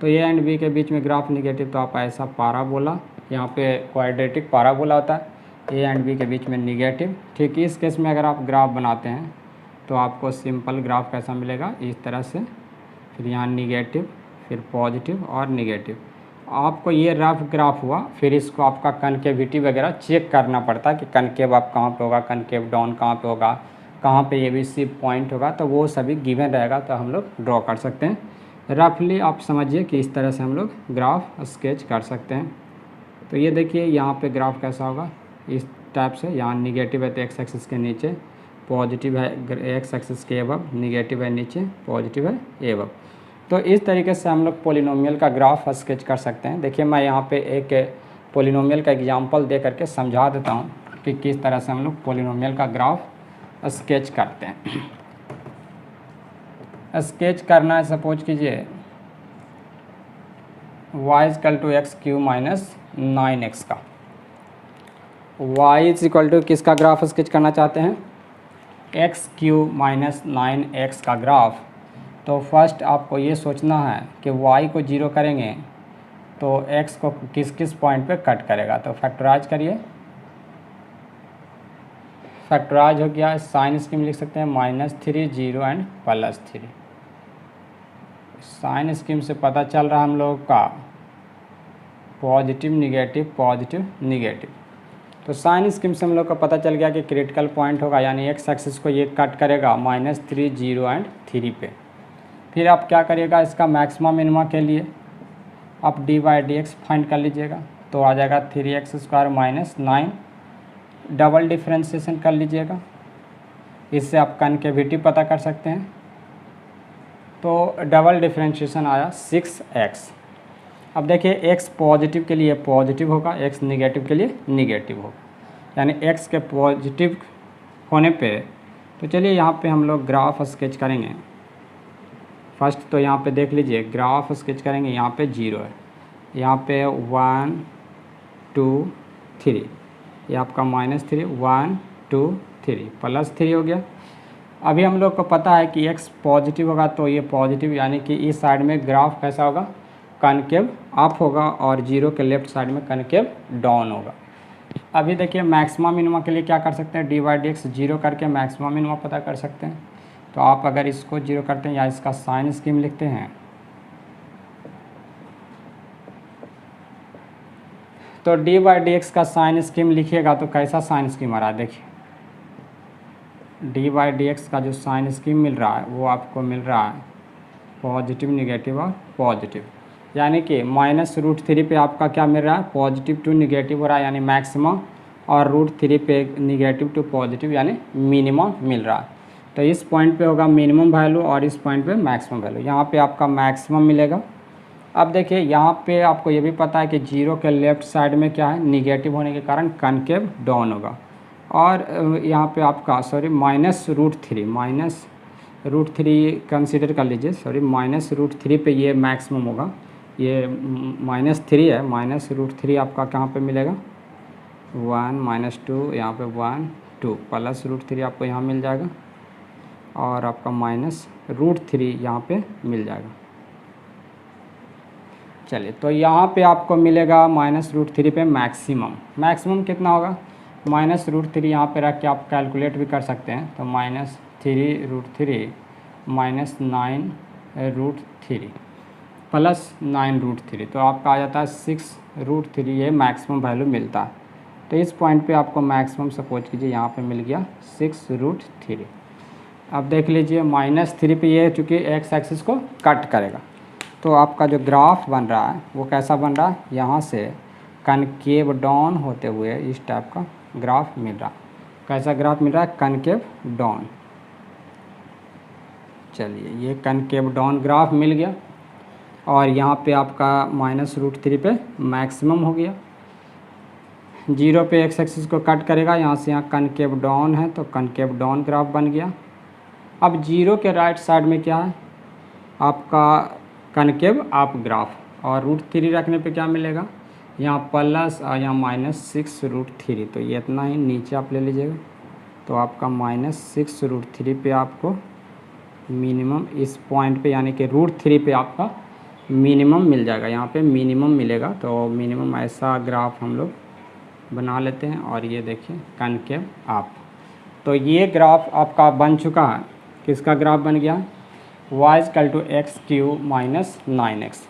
तो ए एंड बी के बीच में ग्राफ निगेटिव, तो आप ऐसा पाराबोला, यहाँ पे क्वाड्रेटिक पाराबोला होता है, ए एंड बी के बीच में निगेटिव। ठीक इस केस में अगर आप ग्राफ बनाते हैं तो आपको सिंपल ग्राफ कैसा मिलेगा? इस तरह से, फिर यहाँ निगेटिव, फिर पॉजिटिव और निगेटिव। आपको ये रफ ग्राफ हुआ, फिर इसको आपका कनकेविटी वगैरह चेक करना पड़ता है कि कनकेव आप कहाँ पे होगा, कनकेव डाउन कहाँ पे होगा, कहाँ पे ये भी सी पॉइंट होगा, तो वो सभी गिवन रहेगा, तो हम लोग ड्रॉ कर सकते हैं। रफली आप समझिए कि इस तरह से हम लोग ग्राफ स्केच कर सकते हैं। तो ये देखिए यहाँ पे ग्राफ कैसा होगा, इस टाइप से। यहाँ निगेटिव है तो एक्स एक्सिस के नीचे, पॉजिटिव है एक्स एक्सिस के एबव, निगेटिव है नीचे, पॉजिटिव है एबव। तो इस तरीके से हम लोग पॉलिनोमियल का ग्राफ स्केच कर सकते हैं। देखिए मैं यहाँ पे एक पॉलिनोमियल का एग्जांपल दे करके समझा देता हूँ कि किस तरह से हम लोग पॉलिनोमियल का ग्राफ स्केच करते हैं। स्केच करना है, सपोज कीजिए y is equal to x cube minus 9x का। y इज इक्वल टू किसका ग्राफ स्केच करना चाहते हैं? एक्स क्यू माइनस 9x का ग्राफ। तो फर्स्ट आपको ये सोचना है कि y को 0 करेंगे तो x को किस किस पॉइंट पे कट करेगा। तो फैक्टराइज करिए, फैक्टराइज हो गया, साइन स्कीम लिख सकते हैं -3 0 एंड +3। साइन स्कीम से पता चल रहा हम लोग का पॉजिटिव निगेटिव। तो साइन स्कीम से हम लोग को पता चल गया कि क्रिटिकल पॉइंट होगा, यानी एक्स एक्सिस को ये कट करेगा -3 0 एंड 3 पे। फिर आप क्या करिएगा, इसका मैक्सिमा मिनिमा के लिए आप dy/dx फाइंड कर लीजिएगा। तो आ जाएगा 3x² - 9। डबल डिफ्रेंशिएशन कर लीजिएगा, इससे आप कनकेविटी पता कर सकते हैं। तो डबल डिफ्रेंशिएशन आया 6x। अब देखिए x पॉजिटिव के लिए पॉजिटिव होगा, x निगेटिव के लिए निगेटिव होगा, यानी x के पॉजिटिव होने पे। तो चलिए यहाँ पे हम लोग ग्राफ स्केच करेंगे। फर्स्ट तो यहाँ पे देख लीजिए, ग्राफ स्केच करेंगे, यहाँ पे 0 है, यहाँ पे 1 2 3, ये आपका -3 1 2 3 +3 हो गया। अभी हम लोग को पता है कि x पॉजिटिव होगा तो ये पॉजिटिव, यानी कि इस साइड में ग्राफ कैसा होगा, कनकेव अप होगा, और 0 के लेफ्ट साइड में कनकेव डाउन होगा। अभी देखिए मैक्सिमा मिनिमा के लिए क्या कर सकते हैं, dy/dx 0 करके मैक्सिमा मिनिमा पता कर सकते हैं। तो आप अगर इसको 0 करते हैं या इसका साइन स्कीम लिखते हैं, तो dy/dx का साइन स्कीम लिखिएगा तो कैसा साइन स्कीम आ रहा है, देखिए dy/dx का जो साइन स्कीम मिल रहा है वो आपको मिल रहा है पॉजिटिव निगेटिव और पॉजिटिव, यानी कि -√3 पे आपका क्या मिल रहा है, पॉजिटिव टू निगेटिव हो रहा है, यानी मैक्सिमा, और √3 पे निगेटिव टू पॉजिटिव यानी मिनिमम मिल रहा है। तो इस पॉइंट पे होगा मिनिमम वैल्यू और इस पॉइंट पे मैक्सिमम वैल्यू, यहाँ पे आपका मैक्सिमम मिलेगा। अब देखिए यहाँ पे आपको ये भी पता है कि 0 के लेफ्ट साइड में क्या है, निगेटिव होने के कारण कनकेव डाउन होगा, और यहाँ पे आपका -√3 कंसीडर कर लीजिए, -√3 पे ये मैक्सिमम होगा, ये -3 है, -√3 आपका कहाँ पे मिलेगा, 1 -2, यहाँ पे 1 2 +√3 आपको यहाँ मिल जाएगा, और आपका -√3 यहाँ पे मिल जाएगा। चलिए, तो यहाँ पे आपको मिलेगा -√3 पे मैक्सिमम कितना होगा, -√3 यहाँ पे रख के आप कैलकुलेट भी कर सकते हैं। तो -3√3 -9√3 +9√3, तो आपका आ जाता है 6√3, ये मैक्सिमम वैल्यू मिलता है। तो इस पॉइंट पे आपको मैक्सिमम सपोज कीजिए यहाँ पे मिल गया 6√3। अब देख लीजिए -3 पे ये चूँकि एक्स एक्सिस को कट करेगा, तो आपका जो ग्राफ बन रहा है वो कैसा बन रहा है, यहाँ से कनकेव डाउन होते हुए इस टाइप का ग्राफ मिल रहा है। कैसा ग्राफ मिल रहा है, कनकेव डाउन। चलिए, ये कनकेव डाउन ग्राफ मिल गया, और यहाँ पे आपका -√3 पे मैक्सिमम हो गया। 0 पे एक्स एक्सिस को कट करेगा, यहाँ से यहाँ कनकेव डाउन है तो कनकेव डाउन ग्राफ बन गया। अब 0 के राइट साइड में क्या है, आपका कनकेव अप ग्राफ, और √3 रखने पे क्या मिलेगा, यहाँ प्लस और यहाँ -6√3, तो ये इतना ही नीचे आप ले लीजिएगा। तो आपका -6√3 पे आपको मिनिमम इस पॉइंट पे, यानी कि √3 पे आपका मिनिमम मिल जाएगा, यहाँ पे मिनिमम मिलेगा। तो मिनिमम ऐसा ग्राफ हम लोग बना लेते हैं, और ये देखिए कनकेव अप। तो ये ग्राफ आपका बन चुका है, किसका ग्राफ बन गया, y = x³ - 9x।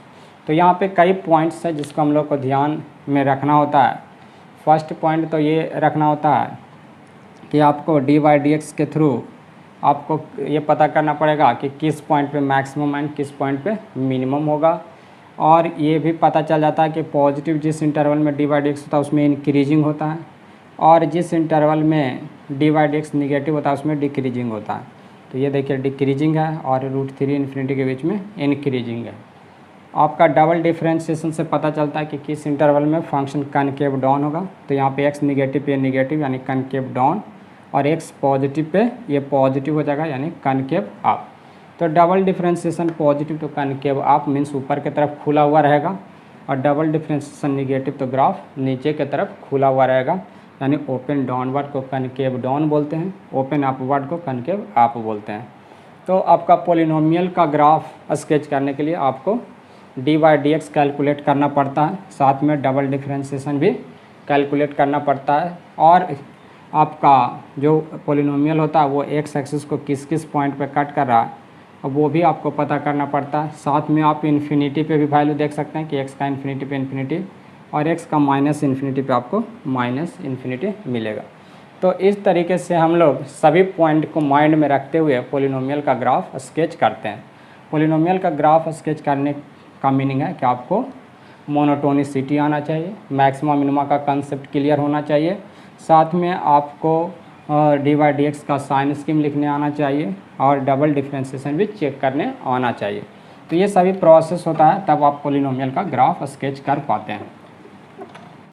तो यहाँ पे कई पॉइंट्स हैं जिसको हम लोग को ध्यान में रखना होता है। फर्स्ट पॉइंट तो ये रखना होता है कि आपको dy/dx के थ्रू आपको ये पता करना पड़ेगा कि किस पॉइंट पे मैक्सिमम एंड किस पॉइंट पे मिनिमम होगा, और ये भी पता चल जाता है कि पॉजिटिव जिस इंटरवल में dy/dx होता है उसमें इंक्रीजिंग होता है, और जिस इंटरवल में dy/dx निगेटिव होता है उसमें डिक्रीजिंग होता है। तो ये देखिए डिक्रीजिंग है, और √3 इन्फिनिटी के बीच में इंक्रीजिंग है। आपका डबल डिफ्रेंशिएशन से पता चलता है कि किस इंटरवल में फंक्शन कनकेव डाउन होगा। तो यहाँ पे x निगेटिव पे निगेटिव यानी कनकेव डाउन, और x पॉजिटिव पे ये पॉजिटिव हो जाएगा यानी कनकेव अप। तो double differentiation positive to concave up means ऊपर की तरफ खुला हुआ रहेगा, और डबल डिफरेंशिएशन निगेटिव तो ग्राफ नीचे की तरफ खुला हुआ रहेगा, यानी ओपन डाउनवर्ड को कनकेव डाउन बोलते हैं, ओपन अपवर्ड को कनकेव अप बोलते हैं। तो आपका पोलिनोमियल का ग्राफ स्केच करने के लिए आपको dy/dx कैलकुलेट करना पड़ता है, साथ में डबल डिफरेंशिएशन भी कैलकुलेट करना पड़ता है, और आपका जो पोलिनोमियल होता है वो एक्स एक्सिस को किस किस पॉइंट पे कट कर रहा है अब वो भी आपको पता करना पड़ता है। साथ में आप इन्फिनिटी पे भी वैल्यू देख सकते हैं कि एक्स का इन्फिनिटी पे इन्फिनिटी और एक्स का माइनस इन्फिनिटी पे आपको माइनस इन्फिनिटी मिलेगा। तो इस तरीके से हम लोग सभी पॉइंट को माइंड में रखते हुए पोलिनोमियल का ग्राफ स्केच करते हैं। पोलिनोमियल का ग्राफ स्केच करने का मीनिंग है कि आपको मोनोटोनिसिटी आना चाहिए, मैक्सिमा मिनिमा का कंसेप्ट क्लियर होना चाहिए, साथ में आपको dy/dx का साइन स्कीम लिखने आना चाहिए और डबल डिफरेंशिएशन भी चेक करने आना चाहिए। तो ये सभी प्रोसेस होता है तब आप पोलिनोमियल का ग्राफ स्केच कर पाते हैं।